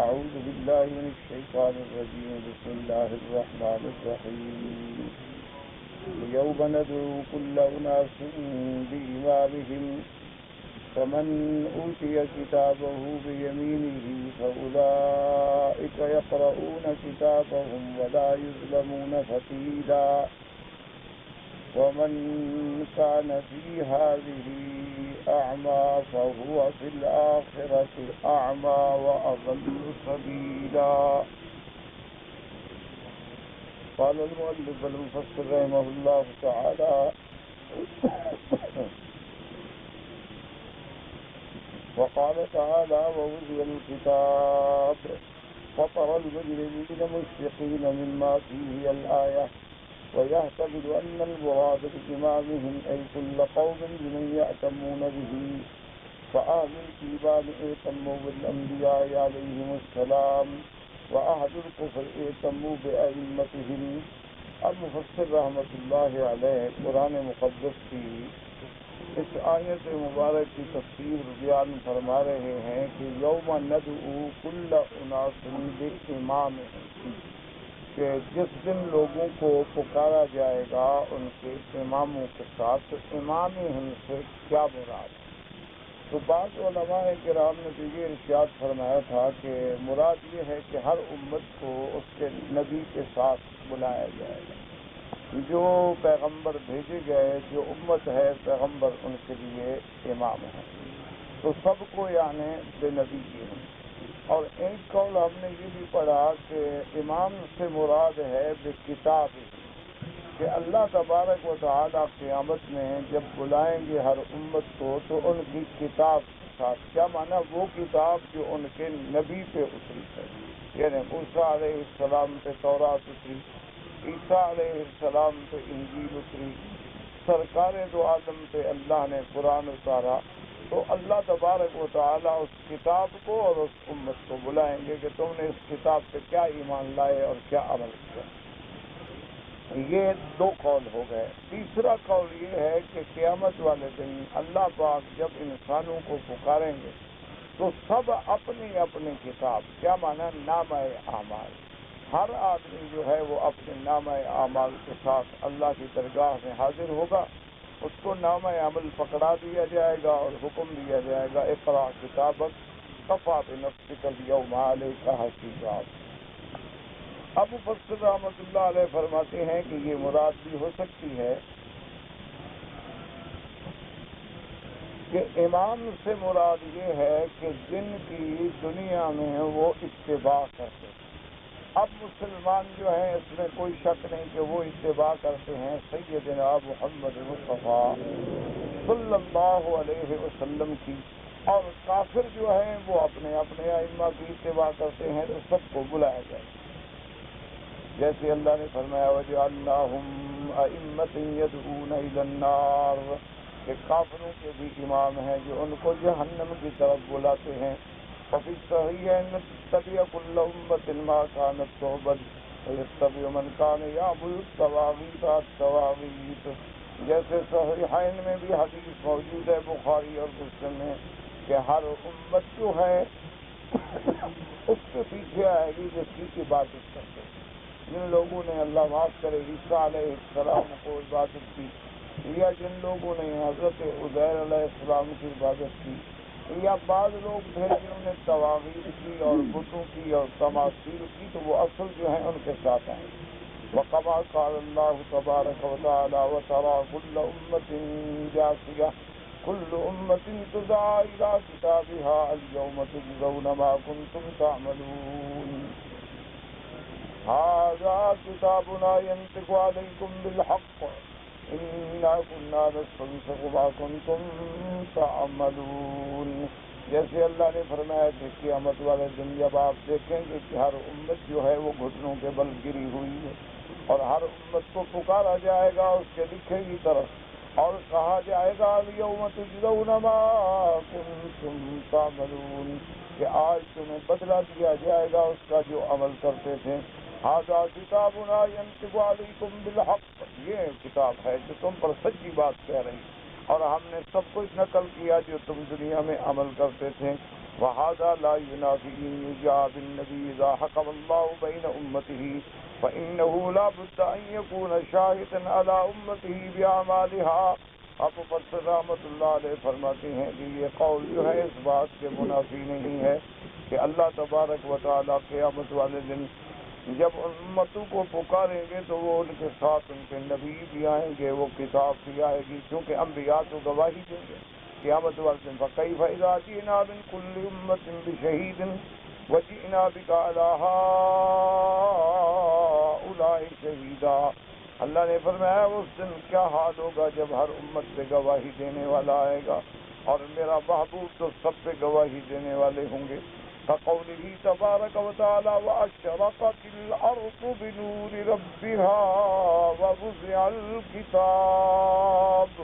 أعوذ بالله من الشيطان الرجيم بسم الله الرحمن الرحيم يوم ندعو كل أناس بإمامهم فمن أوتي كتابه بيمينه فأولئك يقرؤون كتابهم ولا يظلمون فتيلا ومن كان في هذه أعمى فهو في الآخرة أعمى وأضل سبيلا. قال المؤلف المفسر رحمه الله تعالى وقال تعالى ووضع الكتاب فترى المجرمين مشفقين مما فيه الآية ويحتمل أن المراد بإمامهم أي كل قوم بمن يأتمون به فأهل الإيمان ائتموا بالأنبياء عليهم السلام وأهل الكفر ائتموا بأئمتهم. المفسر رحمۃ اللہ علیہ قرآن مقدس کی اس آیت مبارک کی تفسیر بیان فرما رہے ہیں کہ یوم ندعو کل اناس بامامہم، کہ جس دن لوگوں کو پکارا جائے گا ان کے اماموں کے ساتھ. امامہم سے کیا مراد؟ تو بعض علماء کرام نے تو یہ ارشاد فرمایا تھا کہ مراد یہ ہے کہ ہر امت کو اس کے نبی کے ساتھ بلایا جائے گا. جو پیغمبر بھیجے گئے، جو امت ہے پیغمبر ان کے لیے امام ہے، تو سب کو یعنی بے نبی کی ہیں. اور ایک قول ہم نے یہ بھی پڑھا کہ امام سے مراد ہے بے کتاب، کہ اللہ تبارک و تعالیٰ قیامت میں جب بلائیں گے ہر امت کو تو ان کی کتاب ساتھ. کیا معنی؟ وہ کتاب جو ان کے نبی پہ اتری ہے، یعنی موسیٰ علیہ السلام پہ تورات اتری، عیسیٰ علیہ السلام پہ انجیل اتری، سرکار دو عالم پہ اللہ نے قرآن اتارا. تو اللہ تبارک و تعالیٰ اس کتاب کو اور اس امت کو بلائیں گے کہ تم نے اس کتاب پہ کیا ایمان لائے اور کیا عمل کیا. یہ دو قول ہو گئے. تیسرا قول یہ ہے کہ قیامت والے دن اللہ پاک جب انسانوں کو پکاریں گے تو سب اپنی اپنی کتاب، کیا معنی؟ نامہ اعمال، ہر آدمی جو ہے وہ اپنے نامہ اعمال کے ساتھ اللہ کی درگاہ میں حاضر ہوگا. اس کو نامہ عمل پکڑا دیا جائے گا اور حکم دیا جائے گا اقرأ کتابک کفیٰ بنفسک اليوم علیک حسیبا. اب مفسر رحمۃ اللہ علیہ فرماتے ہیں کہ یہ مراد بھی ہو سکتی ہے کہ امام سے مراد یہ ہے کہ جن کی دنیا میں وہ اتباع کرتے ہیں. اب مسلمان جو ہیں اس میں کوئی شک نہیں کہ وہ اتباع کرتے ہیں سیدنا محمد مصطفیٰ صلی اللہ علیہ وسلم کی، اور کافر جو ہیں وہ اپنے اپنے ائمہ کی اتباع کرتے ہیں. تو سب کو بلایا جائے جیسے اللہ نے فرمایا وَجَعَلْنَاهُمْ أَئِمَّةً يَدْعُونَ إِلَى النَّارِ، کہ کافروں کے بھی امام ہیں جو ان کو جہنم کی طرف بلاتے ہیں. وفي الصحيحين تتبع كل أمة ما كانت تعبد ويتبع من كان يعبد الطواغيت. جیسے صحیحین میں بھی حدیث موجود ہے بخاری اور مسلم میں کہ ہر امت جو ہے اس کے پیچھے آئے گی جس کی عبادت کرتے ہیں. جن لوگوں نے اللہ معاف کرے عیسیٰ علیہ السلام کو عبادت کی، یا جن لوگوں نے حضرت عزیر علیہ السلام کی عبادت کی، یا بعض لوگ تھے جنہوں نے طواغیت کی اور بتوں کی اور تماثیل کی، تو وہ اصل جو ہیں ان کے ساتھ آئیں. وَكَمَا قَالَ اللَّهُ تَبَارَكَ وَتَعَالَى وَتَرَى كُلَّ أُمَّةٍ جَاثِيَةً كُلُّ أُمَّةٍ تُدْعَىٰ إِلَىٰ كِتَابِهَا الْيَوْمَ تُجْزَوْنَ مَا كُنتُمْ تَعْمَلُونَ هَٰذَا كِتَابُنَا يَنطِقُ عَلَيْكُمْ بِالْحَقِّ إِنَّا كُنَّا نَسْتَنسِخُ مَا كُنتُمْ تَعْمَلُونَ. جیسے اللہ نے فرمایا کہ قیامت والے دن جب آپ دیکھیں گے کہ ہر امت جو ہے وہ گھٹنوں کے بل گری ہوئی ہے اور ہر امت کو پکارا جائے گا اس کے لکھے کی طرف اور کہا جائے گا اليوم تجزون ما کنتم تعملون، کہ آج تمہیں بدلہ دیا جائے گا اس کا جو عمل کرتے تھے. ھذا کتابنا ینطق علیکم بالحق، یہ کتاب ہے جو تم پر سچی بات کہہ رہی، اور ہم نے سب کچھ نقل کیا جو تم دنیا میں عمل کرتے تھے. وهذا لا ينافي أن يجاء بالنبي إذا حكم الله بين أمته فإنه لا بد أن يكون شاهدا على أمته بأعمالها. اب مفسر رحمۃ اللہ علیہ فرماتے ہیں کہ یہ قول جو ہے اس بات کے منافی نہیں ہے کہ اللہ تبارک و تعالیٰ قیامت والے دن جب امتوں کو پکاریں گے تو وہ ان کے ساتھ ان کے نبی بھی آئیں گے، وہ کتاب بھی آئے گی، کیونکہ انبیاء تو گواہی دیں گے قیامت والے دن. فَكَيْفَ إِذَا جِئْنَا مِنْ كُلِّ أُمَّةٍ بِشَهِيدٍ وَجِئْنَا بِكَ عَلَى هَؤُلَاءِ شَهِيدًا. اللہ نے فرمایا اس دن کیا حال ہوگا جب ہر امت پہ گواہی دینے والا آئے گا، اور میرا محبوب تو سب پہ گواہی دینے والے ہوں گے. كقوله تبارك وتعالى وأشرقت الأرض بنور ربها ووضع الكتاب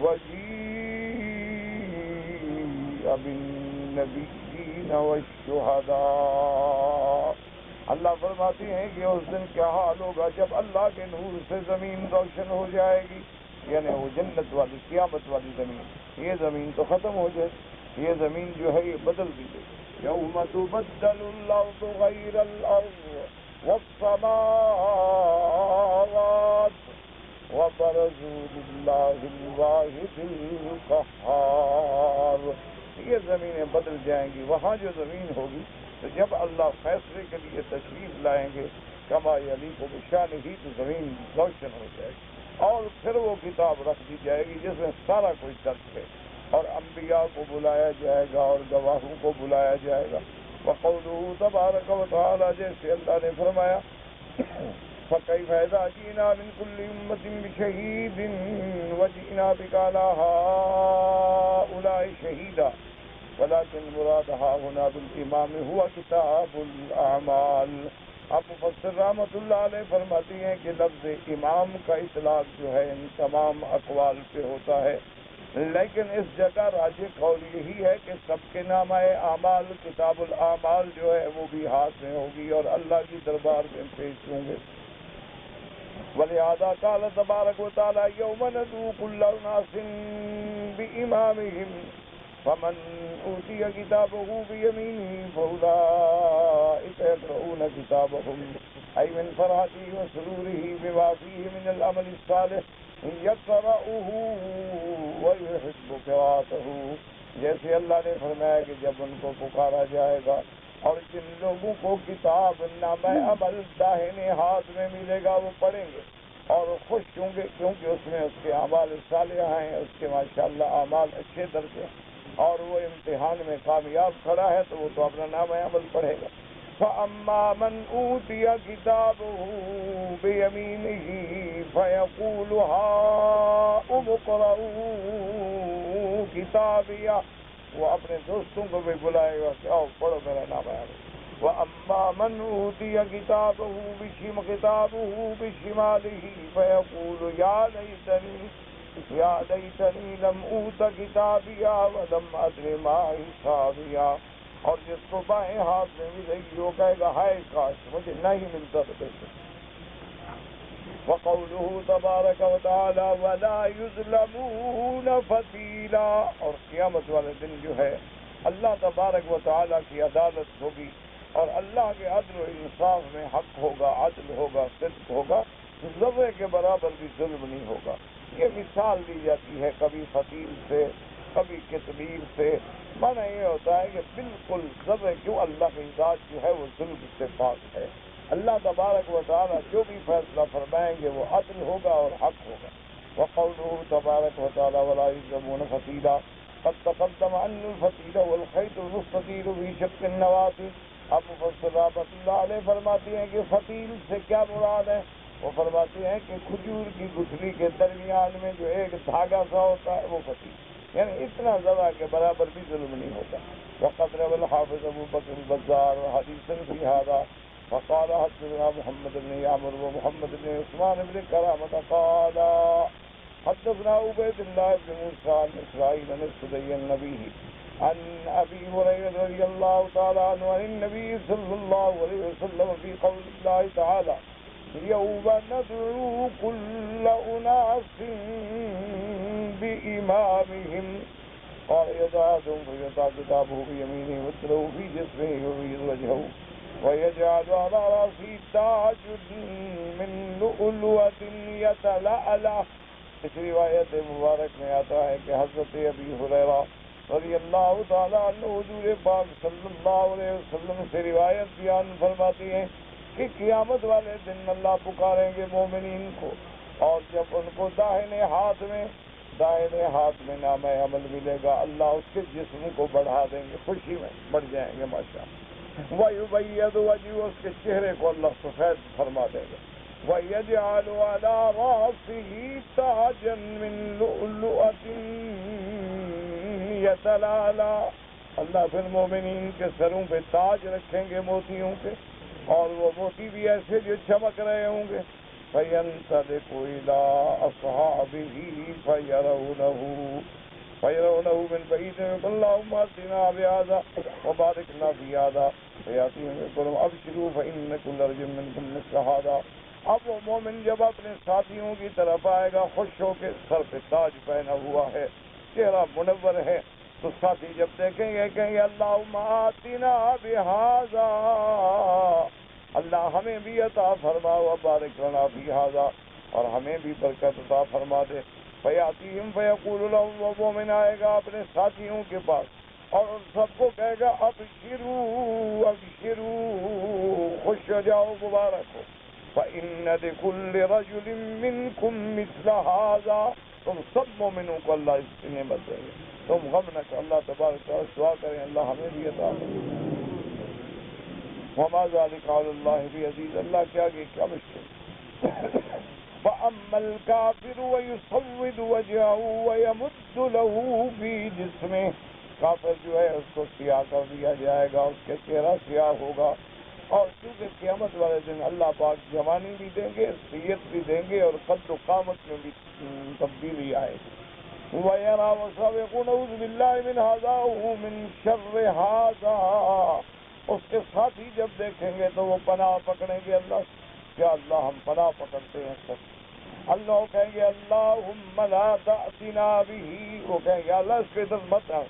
وجيء بالنبيين والشهداء. اللہ فرماتے ہیں کہ اس دن کیا حال ہوگا جب اللہ کے نور سے زمین روشن ہو جائے گی، یعنی وہ جنت والی قیامت والی زمین. یہ زمین تو ختم ہو جائے، یہ زمین جو ہے یہ بدل دی گئی. يوم تبدل الأرض غير الأرض والسماوات وبرزوا لله الواحد القهار. یہ زمینیں بدل جائیں گی. وہاں جو زمین ہوگی تو جب اللہ فیصلے کے لیے تشریف لائیں گے کما یلیق بشانہ ہی تو زمین روشن ہو جائے گی، اور پھر وہ کتاب رکھ دی جائے گی جس میں سارا کچھ درج ہے، اور انبیاء کو بلایا جائے گا اور گواہوں کو بلایا جائے گا. وقوله تبارک و تعالی، جیسے اللہ نے فرمایا فَكَيْفَ إِذَا جِئْنَا مِنْ كُلِّ أُمَّةٍ بِشَهِيدٍ وَجِئْنَا بِكَ عَلَى هَؤُلَاءِ شَهِيدًا. ولكن مراد هنا بالإمام هو کتاب الأعمال. اب مفسر رحمۃ اللہ علیہ فرماتی ہیں کہ لفظ امام کا اطلاق جو ہے ان تمام اقوال پہ ہوتا ہے، لیکن اس جگہ راجح قول یہی ہے کہ سب کے نامہ اعمال کتاب الاعمال جو ہے وہ بھی ہاتھ میں ہوگی اور اللہ کی دربار میں پیش ہوں گے. ولہذا قال تبارک و تعالی یوم ندعو کل اناس بامامہم فمن اوتی کتابہ بیمینہ فاولئک یقرؤون کتابہم ای من فرحہ وسرورہ بما فیہ من العمل الصالح یقرؤہ ویحب قراءتہ. جیسے اللہ نے فرمایا کہ جب ان کو پکارا جائے گا اور جن لوگوں کو کتاب نامہ عمل داہنے ہاتھ میں ملے گا وہ پڑھیں گے اور خوش ہوں گے، کیونکہ اس میں اس کے اعمال صالحہ ہیں، اس کے ماشاءاللہ اعمال اچھے درجے، اور وہ امتحان میں کامیاب کھڑا ہے تو وہ تو اپنا نامہ عمل پڑھے گا. فَأَمَّا مَنْ أُوتِيَ كِتَابَهُ بِيَمِينِهِ فَيَقُولُ هَاؤُمُ اقْرَءُوا كِتَابِيَهْ. وہ اپنے دوستوں کو بھی بلائے گا کہ آؤ پڑھو میرا نامہ عمل. وَأَمَّا مَنْ أُوتِيَ كِتَابَهُ بِشِمَالِهِ فَيَقُولُ يَا لَيْتَنِي لَمْ أُوتَ كِتَابِيَهْ وَلَمْ أَدْرِ مَا حِسَابِيَهْ. اور جس کو بائیں ہاتھ میں ملے گی وہ کہے گا ہائے کاش مجھے نہیں ملتا تو بہتر. وقوله تبارک و تعالی ولا يظلمون فتیلا. اور قیامت والے دن جو ہے اللہ تبارک و تعالی کی عدالت ہوگی اور اللہ کے عدل و انصاف میں حق ہوگا، عدل ہوگا، صدق ہوگا، ذرے کے برابر بھی ظلم نہیں ہوگا. یہ مثال دی جاتی ہے کبھی فتیل سے کبھی کتمیر سے. معنی یہ ہوتا ہے کہ بالکل ذرے کیوں اللہ کی ذات جو ہے وہ ظلم سے پاک ہے. اللہ تبارک و تعالی جو بھی فیصلہ فرمائیں گے وہ عدل ہوگا اور حق ہوگا. وقوله تبارک و تعالی ولا يظلمون فتیلا قد تقدم ان الفتیل والخیط المستطیل في شق النواة. اب مفسر رحمۃ اللہ علیہ فرماتی ہیں کہ فتیل سے کیا مراد ہے؟ وہ فرماتے ہیں کہ کھجور کی گٹھلی کے درمیان میں جو ایک دھاگا سا ہوتا ہے وہ فتیل، یعنی اتنا ذرا کے برابر بھی ظلم نہیں ہوتا. وقد روى الحافظ ابو بکر البزار حدیثا فی هذا فقال حدثنا محمد بن عمر ومحمد بن عثمان بن کرامة قال حدثنا عبید اللہ بن موسیٰ عن اسرائیل عن السدی النبی عن ابی ہریرہ رضی اللہ تعالی عنہ عن النبی صلی اللہ علیہ وسلم فی قول اللہ تعالی یوم ندعو کل اناس بإمامہم قال إذا أحدهم فيضع كتابه بيمينه ويتلو في جسمه ويبيض وجهه ويجعل على رأسه تاج من لؤلؤة يتلألأ. اس روایت مبارک میں آتا ہے کہ حضرت ابی ہریرہ رضی اللہ تعالیٰ عنہ حضور پاک صلی اللہ علیہ وسلم سے روایت بیان فرماتی ہیں کہ قیامت والے دن اللہ پکاریں گے مومنین کو، اور جب ان کو داہنے ہاتھ میں نام عمل ملے گا، اللہ اس کے جسم کو بڑھا دیں گے، خوشی میں بڑھ جائیں گے ماشاءاللہ. وَيُبَيَّضُ وَجْهُهُ، اس کے چہرے کو اللہ سفید فرما دے گا. وَيَجْعَلُ عَلَى رَأْسِهِ تَاجًا مِّن لُؤْلُؤَةٍ يَتَلَأْلَأُ، اللہ پھر مومنین کے سروں پہ تاج رکھیں گے موتیوں کے، اور وہ موتی بھی ایسے جو چمک رہے ہوں گے. فَيَنْطَلِقُ إِلَىٰ أَصْحَابِهِ فَيَرَوْنَهُ مِنْ بَعِيدٍ وَيَقُولُ اللَّهُمَّ أَتِنَا بِهَٰذَا وَبَارِكْ لَنَا فِي هَٰذَا فَيَأْتِيهِمْ وَيَقُولُ أَبْشِرُوا فَإِنَّ كُلَّ رَجُلٍ مِّنكُمْ مِثْلَ هَٰذَا. اب وہ مومن جب اپنے ساتھیوں کی طرف آئے گا خوش ہو کے، سر پہ تاج پہنا ہوا ہے، چہرہ منور ہے، تو ساتھی جب دیکھیں گے کہیں گے اللہم آتنا بہذا، اللہ ہمیں بھی عطا فرما، وبارک لنا فی ھذا، اور ہمیں بھی برکت عطا فرما دے. فیاتیہم فیقول لهم، وہ مومن آئے گا اپنے ساتھیوں کے پاس اور ان سب کو کہے گا ابشروا ابشروا، خوش ہو جاؤ، مبارک ہو. فإن لكل رجل منكم مثل هذا، تم سب مومنوں کو اللہ اس کی نعمت دے گا، تم غم نہ کرو. اللہ تبارک و تعالیٰ دعا کریں اللہ ہمیں بھی عطا فرمائے. وما ذلك على الله بعزيز، اللہ کے آگے کیا مشکل. فأما الكافر ويسود وجهه ويمد له في جسمه، کافر جو ہے اس کو سیاہ کر دیا جائے گا، اس کے چہرہ سیاہ ہوگا، اور چونکہ قیامت والے دن اللہ پاک جوانی بھی دیں گے، صحت بھی دیں گے، اور قد و قامت میں بھی تبدیلی آئے گی. وَيَرَى وَصَابِقُ نَعُوذُ بِاللَّهِ مِنْ هَذَا وَهُ مِنْ شَرِّ هَذَا، اس کے ساتھی جب دیکھیں گے تو وہ پناہ پکڑیں گے اللہ سے، کیا اللہ ہم پناہ پکڑتے ہیں سب. اللہ کہیں گے اللہم لا تأتنا به، وہ کہیں گے اللہ اس کے ادھر مت آؤ.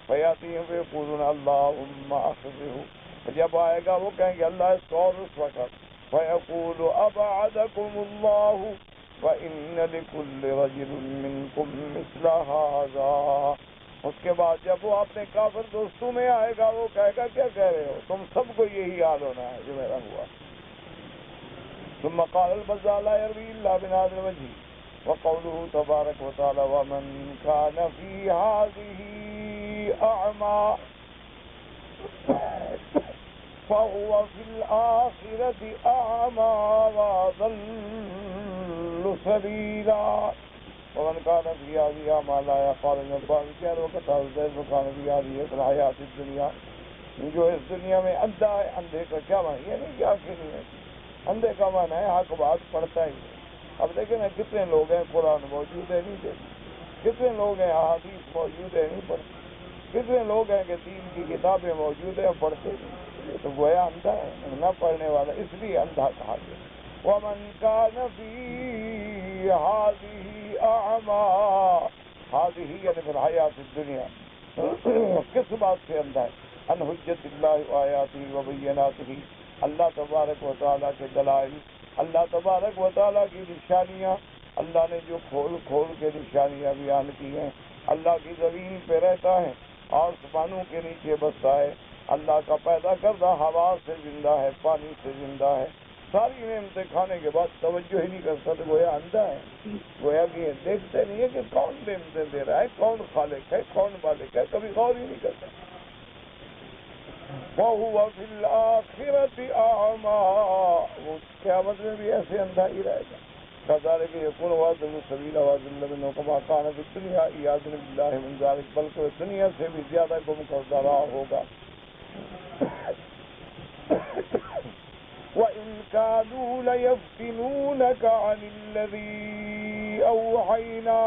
فیاتیہم فیقولون اللہم اخذہ، جب آئے گا وہ کہیں گے اللہ اس کو اور رسوا کر. فیقول ابعدکم اللہ وَإِنَّ لِكُلِّ رَجُلٍ مِّنكُم مِّثْلَ هَٰذَا. اس کے بعد جب وہ اپنے کافر دوستوں میں آئے گا وہ کہے گا کیا کہہ رہے ہو، تم سب کو یہی حال ہونا ہے جو میرا ہوا. ثم قال البزال لا يروي إلا من هذا الوجه، وقوله تبارك وتعالى ومن كان في هذه أعمى فهو في الآخرة أعمى وأضل سبيلا. ومن كان في هذه أعمى لا يقال من البارك وكتاب زيد وكان في هذه في الحياة الدنيا، جو اس دنیا میں اندھا ہے، اندھے کا کیا معنی، یعنی کیا نہیں ہے، اندھے کا معنی ہے حق بات پڑھتا ہی. اب دیکھیں نا کتنے لوگ ہیں قرآن موجود ہے نہیں دیکھتے، کتنے لوگ ہیں احادیث موجود ہے نہیں پڑھتے، کتنے لوگ ہیں کہ دین کی کتابیں موجود ہیں پڑھتے نہیں، تو گویا اندھا ہے، نہ پڑھنے والا، اس لیے اندھا کہا گیا. ومن كان في هذه أعمى، هذه یعنی في الحیات الدنیا، کس بات سے اندھا ہے؟ عن حجت اللہ وآیاتہ وبیناتہ، اللہ تبارک و تعالیٰ کے دلائل، اللہ تبارک و تعالیٰ کی نشانیاں، اللہ نے جو کھول کھول کے نشانیاں بیان کی ہیں. اللہ کی زمین پہ رہتا ہے، آسمانوں کے نیچے بستا ہے، اللہ کا پیدا کردہ ہوا سے زندہ ہے، پانی سے زندہ ہے، ساری نعمتیں کھانے کے بعد توجہ ہی نہیں کرتا تو گویا اندھا ہے. گویا کہ یہ دیکھتے نہیں ہے کہ کون نعمتیں دے رہا ہے، کون خالق ہے، کون مالک ہے، کبھی غور ہی نہیں کرتا. وَهُوَ فِي الْآخِرَةِ أَعْمَى، وہ قیامت میں بھی ایسے اندھا ہی رہے گا. كذلك يكون وادل السبيل وادل منه كما كان في الدنيا عياذ بالله من ذلك، بلکہ دنیا سے بھی زیادہ گم کردہ رہا ہوگا. وَإِن كَادُوا لَيَفْتِنُونَكَ عَنِ الَّذِي أَوْحَيْنَا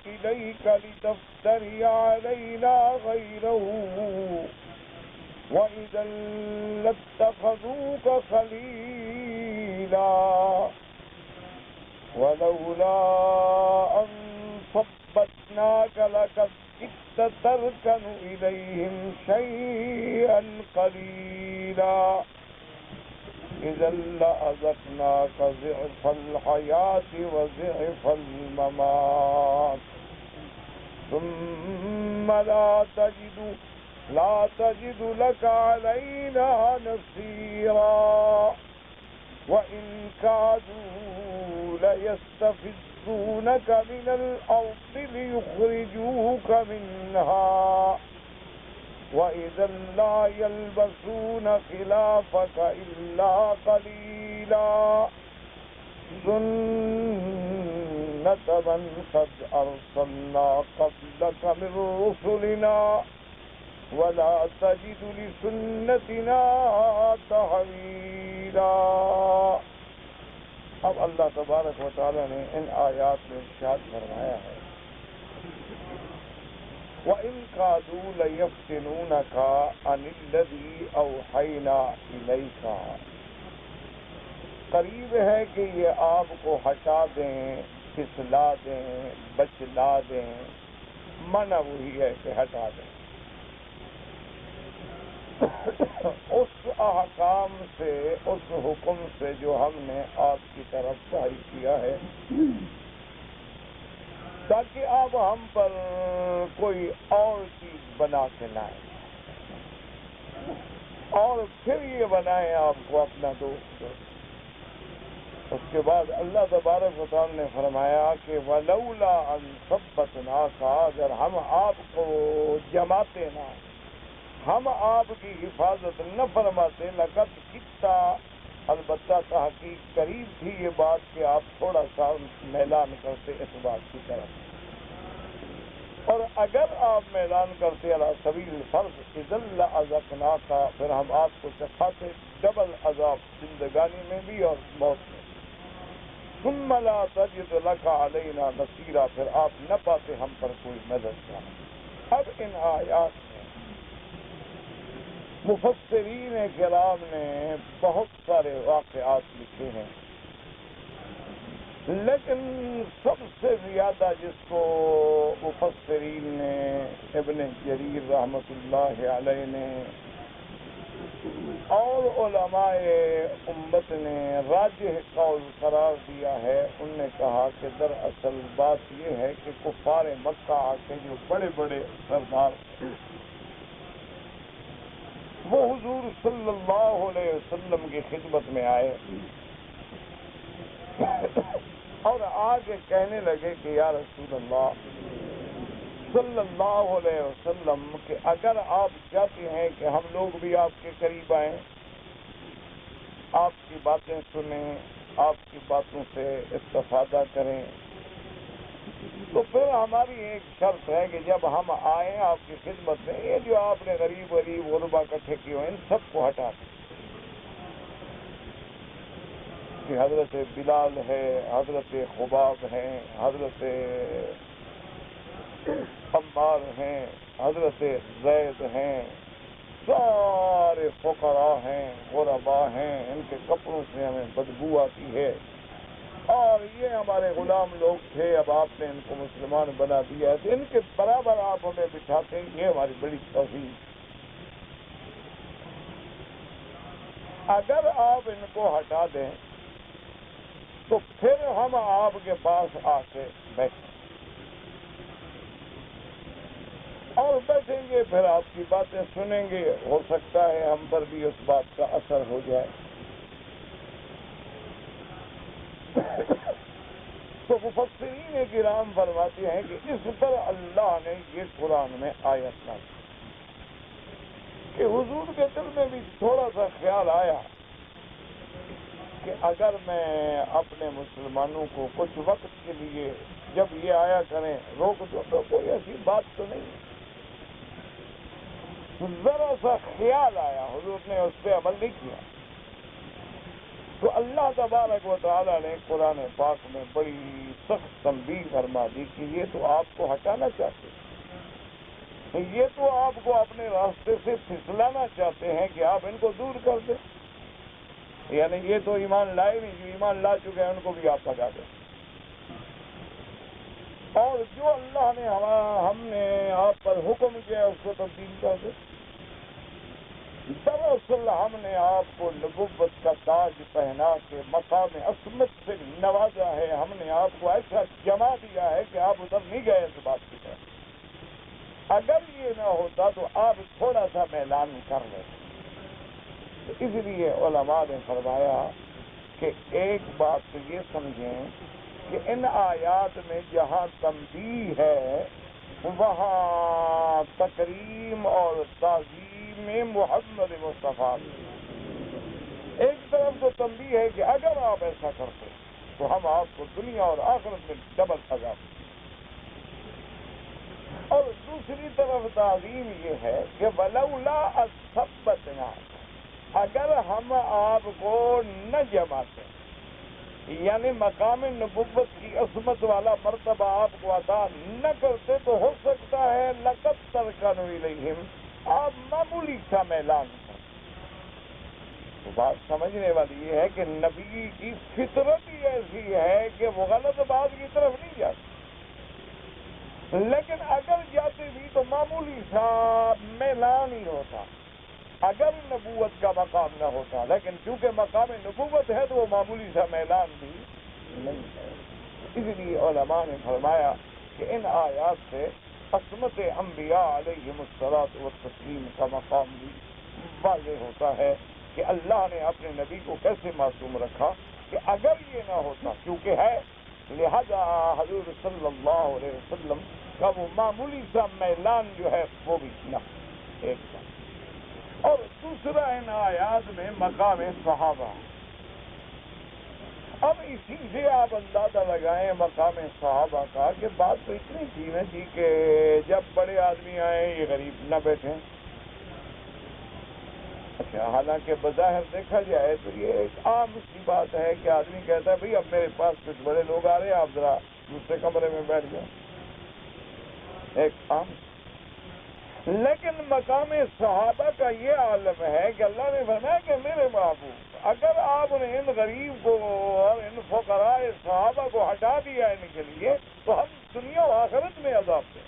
إِلَيْكَ لِتَفْتَرِيَ عَلَيْنَا غَيْرَهُ وَإِذًا لَاتَّخَذُوكَ خَلِيلًا وَلَوْلَا أَن ثَبَّتْنَاكَ لَقَدْ كِدتَّ تركن إليهم شيئا قليلا إذا لأذقناك ضعف الحياة وضعف الممات ثم لا تجد لك علينا نصيرا وإن كادوا ليستفزونك من الأرض ليخرجوك منها وإذا لا يلبسون خلافك إلا قليلا سنة من قد أرسلنا قبلك من رسلنا ولا تجد لسنتنا تحویلا. اب اللہ تبارک و تعالی نے ان آیات میں ارشاد فرمایا ہے وَإِن كَادُوا لَيَفْتِنُونَكَ عَنِ الَّذِي أَوْحَيْنَا إِلَيْكَ. قریب ہے کہ یہ آپ کو ہٹا دیں، پھسلا دیں، بچلا دیں. منع وہی ہے کہ ہٹا دیں اس احکام سے، اس حکم سے جو ہم نے آپ کی طرف جاری کیا ہے، تاکہ آپ ہم پر کوئی اور چیز بنا کے لائیں اور پھر یہ بنائیں آپ کو اپنا دوست. اس کے بعد اللہ تبارک و تعالی نے فرمایا کہ وَلَوْلَا أَن ثَبَّتْنَاكَ، اگر ہم آپ کو جماتے نہ، ہم آپ کی حفاظت نہ فرماتے، لقد کتا، البتہ تحقیق قریب تھی یہ بات کہ آپ تھوڑا سا میلان کرتے اس بات کی طرف، اور اگر آپ میلان کرتے علی سبیل الفرض اذا لأذقناک، پھر ہم آپ کو چکھاتے ڈبل عذاب زندگانی میں بھی اور موت میں. ثم لا تجد لك علینا نصیرا، پھر آپ نہ پاتے ہم پر کوئی مدد کرنا. اب ان آیات میں مفسرین کرام نے بہت سارے واقعات لکھے ہیں، لیکن سب سے زیادہ جس کو مفسرین نے، ابن جریر رحمۃ اللہ علیہ نے اور علماء امت نے راجح قول قرار دیا ہے، ان نے کہا کہ دراصل بات یہ ہے کہ کفار مکہ کے جو بڑے بڑے سردار وہ حضور صلی اللہ علیہ وسلم کی خدمت میں آئے اور آگے کہنے لگے کہ یا رسول اللہ صلی اللہ علیہ وسلم کہ اگر آپ چاہتے ہیں کہ ہم لوگ بھی آپ کے قریب آئیں، آپ کی باتیں سنیں، آپ کی باتوں سے استفادہ کریں، تو پھر ہماری ایک شرط ہے کہ جب ہم آئیں آپ کی خدمت میں، یہ جو آپ نے غریب غربا اکٹھے کیے ہوئے ان سب کو ہٹا دیں. کہ حضرت بلال ہے، حضرت خباب ہیں، حضرت عمار ہیں، حضرت زید ہیں، سارے فقراء ہیں، غرباء ہیں، ان کے کپڑوں سے ہمیں بدبو آتی ہے اور یہ ہمارے غلام لوگ تھے، اب آپ نے ان کو مسلمان بنا دیا ہے، تو ان کے برابر آپ ہمیں بٹھاتے ہیں، یہ ہماری بڑی توفیق. اگر آپ ان کو ہٹا دیں تو پھر ہم آپ کے پاس آ کے بیٹھیں اور بیٹھیں گے، پھر آپ کی باتیں سنیں گے، ہو سکتا ہے ہم پر بھی اس بات کا اثر ہو جائے. تو مفسرین کرام فرماتے ہیں کہ اس پر اللہ نے یہ قرآن میں آیت نازل کہ حضور کے دل میں بھی تھوڑا سا خیال آیا کہ اگر میں اپنے مسلمانوں کو کچھ وقت کے لیے جب یہ آیا کریں روک دو تو کوئی ایسی بات تو نہیں. ذرا سا خیال آیا، حضور نے اس پہ عمل نہیں کیا. تو اللہ تبارک و تعالیٰ نے قرآن پاک میں بڑی سخت تنبیہ فرما دی کہ یہ تو آپ کو ہٹانا چاہتے ہیں، یہ تو آپ کو اپنے راستے سے پھسلانا چاہتے ہیں کہ آپ ان کو دور کر دیں. یعنی یہ تو ایمان لائے نہیں، جو ایمان لا چکے ہیں ان کو بھی آپ بھگا دیں. اور جو اللہ نے ہم نے آپ پر حکم کیا اس کو تبدیل کر دے. دراصل ہم نے آپ کو نبوت کا تاج پہنا کے مقام عصمت سے نوازا ہے. ہم نے آپ کو ایسا جما دیا ہے کہ آپ ادھر نہیں گئے اس بات کی طرف. اگر یہ نہ ہوتا تو آپ تھوڑا سا میلان کر لیتے. اس لیے علماء نے فرمایا کہ ایک بات تو یہ سمجھیں کہ ان آیات میں جہاں تنبیہ ہے وہاں تکریم اور تعظیم محمد مصطفیٰ. ایک طرف تو تنبیہ ہے کہ اگر آپ ایسا کرتے تو ہم آپ کو دنیا اور آخرت میں ڈبل عذاب. اور دوسری طرف تعظیم یہ ہے کہ ولولا اثبتنا، اگر ہم آپ کو نہ جماتے، یعنی مقام نبوت کی عظمت والا مرتبہ آپ کو عطا نہ کرتے تو ہو سکتا ہے لقد ترکنوا الیہم، آپ معمولی سا میلان کرتے. تو بات سمجھنے والی یہ ہے کہ نبی کی فطرت ہی ایسی ہے کہ وہ غلط بات کی طرف نہیں جاتے، لیکن اگر جاتے بھی تو معمولی سا میلان ہی ہوتا اگر نبوت کا مقام نہ ہوتا. لیکن چونکہ مقام نبوت ہے تو وہ معمولی سا میلان بھی نہیں ہے. اس لیے علماء نے فرمایا کہ ان آیات سے عصمت انبیاء علیہم الصلاۃ والتسلیم کا مقام بھی واضح ہوتا ہے کہ اللہ نے اپنے نبی کو کیسے معصوم رکھا کہ اگر یہ نہ ہوتا کیونکہ ہے، لہذا حضور صلی اللہ علیہ وسلم کا وہ معمولی سا میلان جو ہے وہ بھی نہ ایک سا. اور دوسرا ان آیات میں مقام صحابہ. اب اسی سے آپ اندازہ لگائیں مقام صحابہ کا کہ بات تو اتنی تھی نا جی کہ جب بڑے آدمی آئے یہ غریب نہ بیٹھیں. اچھا، حالانکہ بظاہر دیکھا جائے تو یہ ایک عام سی بات ہے کہ آدمی کہتا ہے بھئی اب میرے پاس کچھ بڑے لوگ آ رہے ہیں، آپ ذرا دوسرے کمرے میں بیٹھ جائیں. ایک عام. لیکن مقام صحابہ کا یہ عالم ہے کہ اللہ نے فرمایا کہ میرے محبوب اگر آپ نے ان غریب کو اور ان فقراء صحابہ کو ہٹا دیا ان کے لیے تو ہم دنیا و آخرت میں عذاب دیں.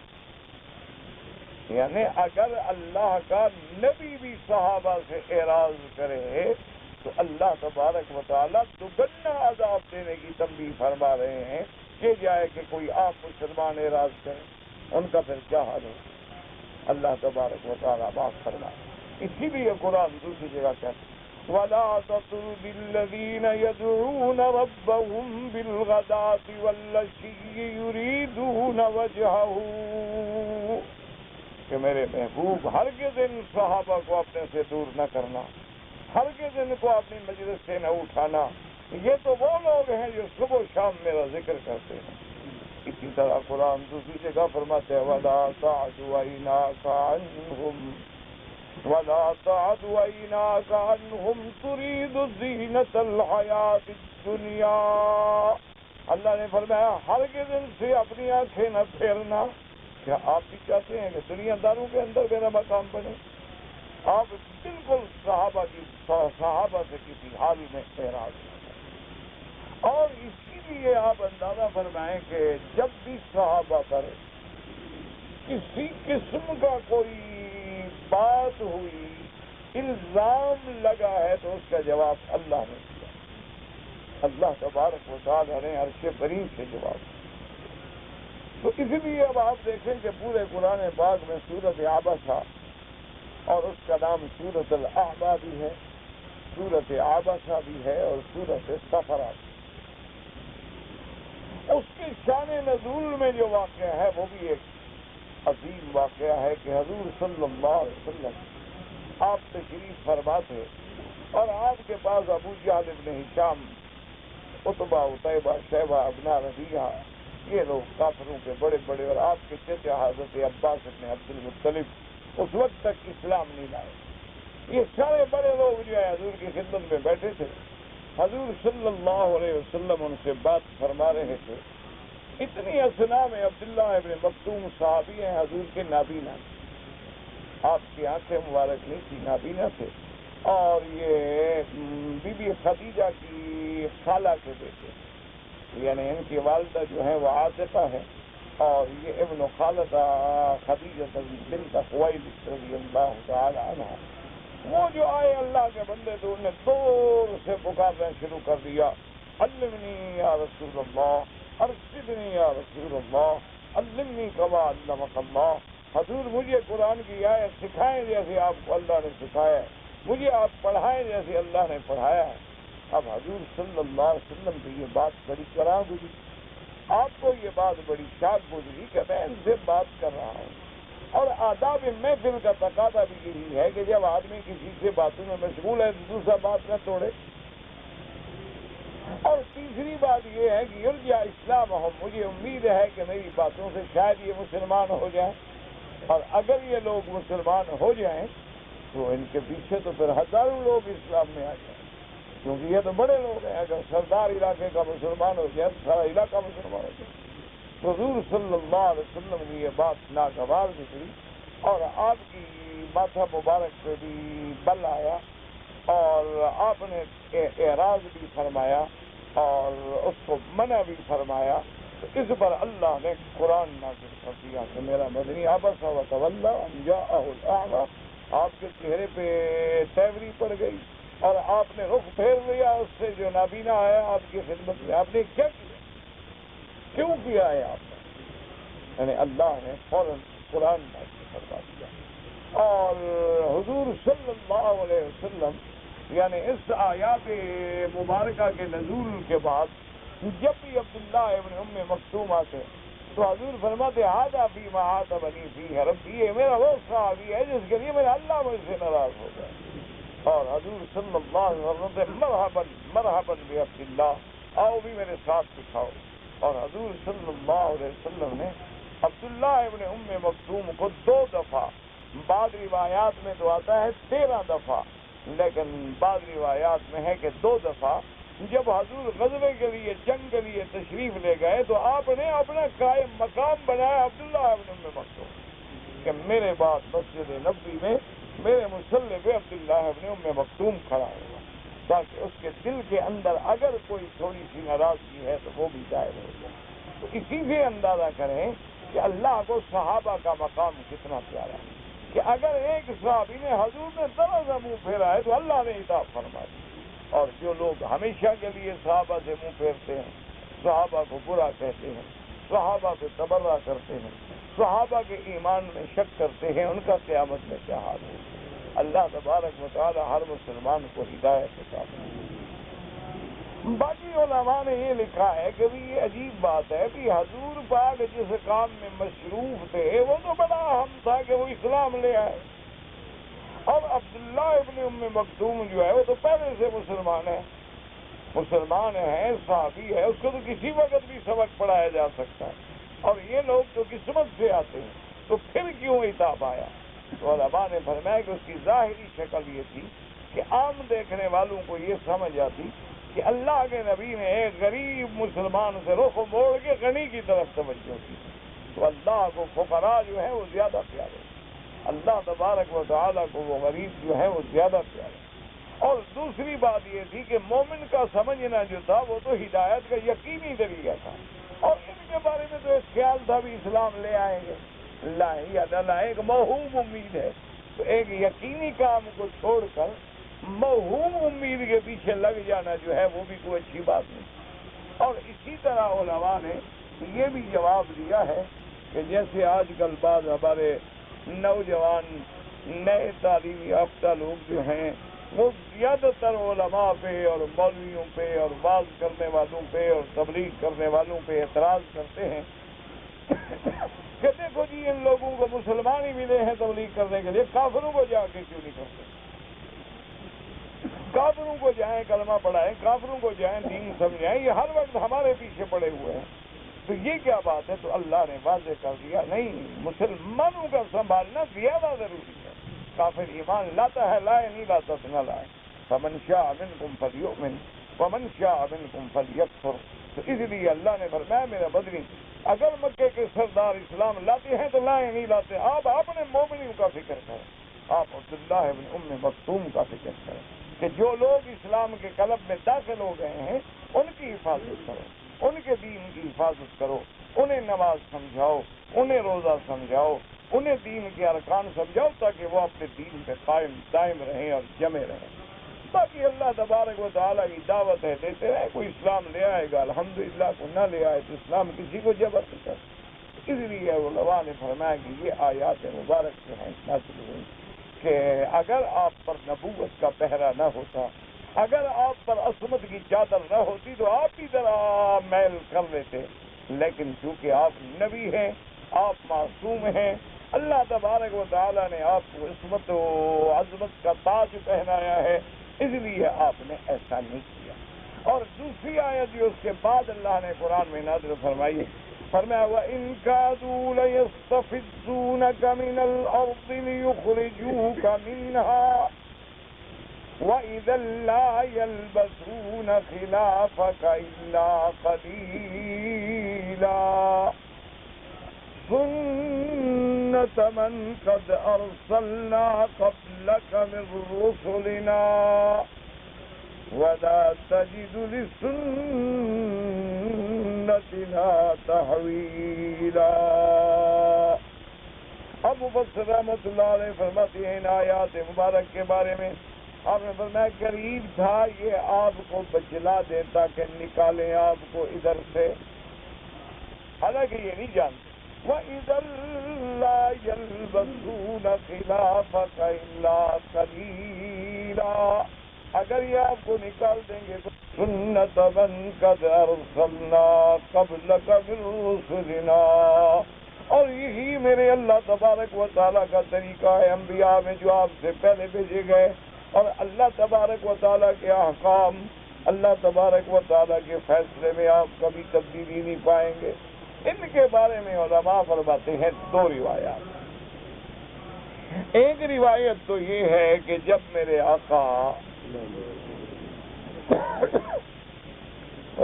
یعنی اگر اللہ کا نبی بھی صحابہ سے اعراض کرے تو اللہ تبارک و تعالیٰ دوگنا عذاب دینے کی تنبیہ فرما رہے ہیں. کہ جائے کہ کوئی عام مسلمان اعراض کرے ان کا پھر کیا حال ہے. اللہ تبارک و تعالیٰ معاف فرمائے. اسی لیے قرآن دوسری جگہ کہتا ہے وَلَا تَطْرُدِ الَّذِينَ يَدْعُونَ رَبَّهُمْ بِالْغَدَاةِ وَالْعَشِيِّ يُرِيدُونَ وَجْهَهُ، کہ میرے محبوب ہرگز ان صحابہ کو اپنے سے دور نہ کرنا، ہرگز ان کو اپنی مجلس سے نہ اٹھانا. یہ تو وہ لوگ ہیں جو صبح و شام میرا ذکر کرتے ہیں. اسی طرح قرآن دوسری جگہ فرماتے ہیں وَلَا تَعْدُ عَيْنَاكَ عَنْهُمْ وَلَا تَعْدُ عَيْنَاكَ عَنْهُمْ تُرِيدُ زِينَةَ الْحَيَاةِ الدُّنْيَا. اللہ نے فرمایا ہرگز ان سے اپنی آنکھیں نہ پھیرنا. کیا آپ بھی چاہتے ہیں کہ دنیا داروں کے اندر میرا مقام بنے؟ آپ بالکل صحابہ سے کسی حال میں اعراض کریں. اور اسی لیے آپ اندازہ فرمائیں کہ جب بھی صحابہ پر کسی قسم کا کوئی بات ہوئی، الزام لگا ہے تو اس کا جواب اللہ نے دیا. اللہ تبارک و تعالیٰ نے عرش بریم سے جواب دیا. تو اسی لیے اب آپ دیکھیں کہ پورے قرآن پاک میں سورت عبسہ اور اس کا نام سورت الاعبا بھی ہے، سورت عبسہ بھی ہے اور سورت صفرہ بھی. اس کی شان نزول میں جو واقعہ ہے وہ بھی ایک عظیم واقعہ ہے کہ حضور صلی اللہ علیہ وسلم آپ تشریف فرما تھے اور آپ کے پاس ابو جہل ابن ہشام، عتبہ، عتیبہ، شیبہ، ابنا ربیعہ، یہ لوگ کافروں کے بڑے بڑے، اور آپ کے چچا حضرت عباس ابن عبد المطلب اس وقت تک اسلام نہیں لائے. یہ سارے بڑے لوگ جو ہے حضور کی خدمت میں بیٹھے تھے. حضور صلی اللہ علیہ وسلم ان سے بات فرما رہے تھے. اتنی اسنا میں عبداللہ ابن مکتوم صحابی ہیں، حضور کے نابینا، آپ کی آنکھیں مبارک نہیں تھی، نابینا تھے. اور یہ بی بی خدیجہ کی خالہ کے بیٹے، یعنی ان کی والدہ جو ہیں وہ عاتقہ ہے اور یہ ابن خالدہ خدیجہ بنت خویلد رضی اللہ تعالی عنہ، وہ جو آئے اللہ کے بندے تو انہیں دور سے پکارنا شروع کر دیا، علمنی یا رسول اللہ، ارشدنی یا رسول اللہ، علمنی کما علمک اللہ، حضور مجھے قرآن کی آیت سکھائیں جیسے آپ کو اللہ نے سکھایا ہے، مجھے آپ پڑھائیں جیسے اللہ نے پڑھایا ہے۔ اب حضور صلی اللہ علیہ وسلم کی یہ بات بڑی کرا گزری، آپ کو یہ بات بڑی شاک گزری کہ میں ان سے بات کر رہا ہوں، اور آداب محفل کا تقاضا بھی یہی ہے کہ جب آدمی کسی سے باتوں میں مشغول ہے تو دوسرا بات نہ توڑے۔ اور تیسری بات یہ ہے کہ یرجع اسلام ہو، مجھے امید ہے کہ میری باتوں سے شاید یہ مسلمان ہو جائیں، اور اگر یہ لوگ مسلمان ہو جائیں تو ان کے پیچھے تو پھر ہزاروں لوگ اسلام میں آ جائیں، کیونکہ یہ تو بڑے لوگ ہیں، اگر سردار علاقے کا مسلمان ہو جائے تو سارا علاقہ مسلمان ہو جائے۔ حضور صلی اللہ علیہ وسلم کی یہ بات ناگوار نکلی، اور آپ کی ماتھا مبارک پہ بھی بل آیا، اور آپ نے اعراض بھی فرمایا اور اس کو منع بھی فرمایا، تو اس پر اللہ نے قرآن نازل کر دیا کہ میرا مدنی عبس و تولی ان جاءہ الاعمی، آپ کے چہرے پہ تیوری پڑ گئی اور آپ نے رخ پھیر لیا اس سے جو نابینا آیا آپ کی خدمت میں۔ آپ نے کیا کیا، کیوں کیا ہے آپ نے؟ یعنی اللہ نے فوراً قرآن نازل کروا دیا، اور حضور صلی اللہ علیہ وسلم یعنی اس آیات مبارکہ کے نزول کے بعد جب بھی عبداللہ ابن ام مکتوم آتے تو حضور فرماتے ھذا فیما عاتبنی فیہ ربی، یہ میرا وہ صحابی ہے جس کے لیے میرا اللہ مجھ سے ناراض ہو گیا۔ اور حضور صلی اللہ علیہ وسلم سے مرحبا مرحبا بعبداللہ، آؤ بھی میرے ساتھ سکھاؤ۔ اور حضور صلی اللہ علیہ وسلم نے عبداللہ ابن ام مکتوم کو 2 دفعہ، بعض روایات میں تو آتا ہے 13 دفعہ، لیکن بعض روایات میں ہے کہ 2 دفعہ جب حضور غزوے کے لیے جنگ کے لیے تشریف لے گئے تو آپ نے اپنا قائم مقام بنایا عبداللہ ابن ام مکتوم کہ میرے بعد مسجد نبوی میں میرے مصلی پہ عبداللہ ابن ام مکتوم کھڑا ہوا، تاکہ اس کے دل کے اندر اگر کوئی تھوڑی سی ناراضگی ہے تو وہ بھی ظاہر ہو جائے۔ تو اسی سے اندازہ کریں کہ اللہ کو صحابہ کا مقام کتنا پیارا ہے، کہ اگر ایک صحابی نے حضور نے ذرا سا منہ پھیرا ہے تو اللہ نے عطا فرما دی۔ اور جو لوگ ہمیشہ کے لیے صحابہ سے منہ پھیرتے ہیں، صحابہ کو برا کہتے ہیں، صحابہ پہ تبرہ کرتے ہیں، صحابہ کے ایمان میں شک کرتے ہیں، ان کا قیامت میں کیا حال ہے۔ اللہ تبارک و تعالی ہر مسلمان کو ہدایت عطا فرمائے۔ باقی علماء نے یہ لکھا ہے کہ بھی یہ عجیب بات ہے کہ حضور پاک جس کام میں مشروف تھے وہ تو بڑا اہم تھا کہ وہ اسلام لے آئے، اور عبداللہ ابن ام مکتوم جو ہے وہ تو پہلے سے مسلمان ہے، مسلمان ہے، صحابی ہے، اس کو تو کسی وقت بھی سبق پڑھایا جا سکتا ہے، اور یہ لوگ تو قسمت سے آتے ہیں، تو پھر کیوں عتاب آیا؟ تو علماء نے فرمایا کہ اس کی ظاہری شکل یہ تھی کہ عام دیکھنے والوں کو یہ سمجھ آتی کہ اللہ کے نبی نے ایک غریب مسلمان سے رخ موڑ کے غنی کی طرف توجہ کی، تو اللہ کو فقراء جو ہیں وہ زیادہ پیارے، اللہ تبارک و تعالیٰ کو وہ غریب جو ہے وہ زیادہ پیارے۔ اور دوسری بات یہ تھی کہ مومن کا سمجھنا جو تھا وہ تو ہدایت کا یقینی طریقہ تھا، اور ان کے بارے میں تو ایک خیال تھا بھی اسلام لے آئیں گے، لائیں یا نہ لائیں، ایک موہوم امید ہے، تو ایک یقینی کام کو چھوڑ کر موہوم امید کے پیچھے لگ جانا جو ہے وہ بھی کوئی اچھی بات نہیں۔ اور اسی طرح علماء نے یہ بھی جواب دیا ہے کہ جیسے آج کل بعض ہمارے نوجوان نئے تعلیم یافتہ لوگ جو ہیں وہ زیادہ تر علماء پہ اور مولویوں پہ اور واعظ کرنے والوں پہ اور تبلیغ کرنے والوں پہ اعتراض کرتے ہیں کہ دیکھو جی ان لوگوں کو مسلمان ہی ملے ہیں تبلیغ کرنے کے لیے، کافروں کو جا کے کیوں نہیں کرتے؟ کافروں کو جائیں کلمہ پڑھائیں، کافروں کو جائیں دین سمجھائیں، یہ ہر وقت ہمارے پیچھے پڑے ہوئے ہیں، تو یہ کیا بات ہے؟ تو اللہ نے واضح کر دیا نہیں، مسلمانوں کا سنبھالنا زیادہ ضروری ہے۔ کافر ایمان لاتا ہے لائے، نہیں لاتا تو نہ لائے۔ فمن شاء منکم فلیؤمن ومن شاء منکم فلیکفر۔ تو اس لیے اللہ نے فرمایا میرا بدری اگر مکے کے سردار اسلام لاتے ہیں تو لائیں، نہیں لاتے آپ اپنے مومنوں کا فکر کریں، آپ عبداللہ ابن ام مکتوم کا فکر کریں کہ جو لوگ اسلام کے قلب میں داخل ہو گئے ہیں ان کی حفاظت کریں، ان کے دین کی حفاظت کرو، انہیں نماز سمجھاؤ، انہیں روزہ سمجھاؤ، انہیں دین کے ارکان سمجھاؤ تاکہ وہ اپنے دین پہ قائم دائم رہیں اور جمے رہیں۔ باقی اللہ تبارک و تعالیٰ کی دعوت ہے، دیتے رہے، کوئی اسلام لے آئے گا الحمدللہ، کوئی نہ لے آئے تو اسلام کسی کو جبر نہیں کرتا۔ اس لیے علماء نے فرمایا کہ یہ آیات مبارک سے ہیں نازل ہوئی کہ اگر آپ پر نبوت کا پہرا نہ ہوتا، اگر آپ پر عصمت کی چادر نہ ہوتی تو آپ ہی ذرا میل کر لیتے، لیکن چونکہ آپ نبی ہیں، آپ معصوم ہیں، اللہ تبارک و تعالیٰ نے آپ کو عصمت و عظمت کا تاج پہنایا ہے، اس لیے آپ نے ایسا نہیں کیا۔ اور دوسری آیت جو اس کے بعد اللہ نے قرآن میں نازل فرمائی ہے، فرمایا وَإِن كَادُوا لَيَسْتَفِزُّونَكَ مِنَ الْأَرْضِ لِيُخْرِجُوكَ مِنْهَا وَإِذًا لَّا يَلْبَثُونَ خِلَافَكَ إِلَّا قَلِيلًا سُنَّتَ مَن قَدْ أَرْسَلْنَا قَبْلَكَ مِن رُّسُلِنَا وَلَا تَجِدُ لِسُنَّتِنَا تَحْوِيلًا۔ اب مفسر رحمۃ اللہ علیہ فرماتے ہیں ان آیات مبارک کے بارے میں، آپ نے فرمایا قریب تھا یہ آپ کو بچلا دیتا کہ نکالیں آپ کو ادھر سے، حالانکہ یہ نہیں جانتے۔ وَإِذًا لَّا يَلْبَثُونَ خِلَافَكَ إِلَّا قَلِيلًا، اگر یہ آپ کو نکال دیں گے تو سُنَّتَ مَن قَدْ أَرْسَلْنَا قَبْلَكَ مِن رُّسُلِنَا، اور یہی میرے اللہ تبارک و تعالیٰ کا طریقہ ہے انبیاء میں جو آپ سے پہلے بھیجے گئے، اور اللہ تبارک و تعالیٰ کے احکام، اللہ تبارک و تعالیٰ کے فیصلے میں آپ کبھی تبدیلی نہیں پائیں گے۔ ان کے بارے میں علماء فرماتے ہیں دو روایات۔ ایک روایت تو یہ ہے کہ جب میرے آقا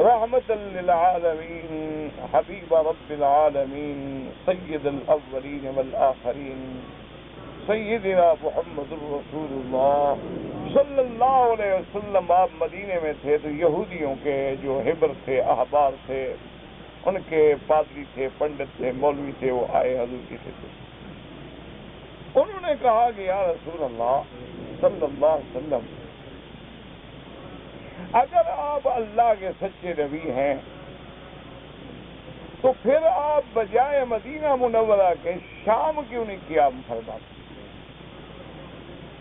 رحمت للعالمین حبیب رب العالمین سید الاولین والآخرین سیدنا محمد الرسول اللہ صلی اللہ علیہ وسلم آپ مدینے میں تھے تو یہودیوں کے جو حبر تھے، احبار تھے، ان کے پادری تھے، پنڈت تھے، مولوی تھے، وہ آئے حضور کی خدمت۔ انہوں نے کہا کہ یا رسول اللہ صلی اللہ علیہ وسلم، اگر آپ اللہ کے سچے نبی ہیں تو پھر آپ بجائے مدینہ منورہ کے شام کیوں نہیں کیا فرماتے؟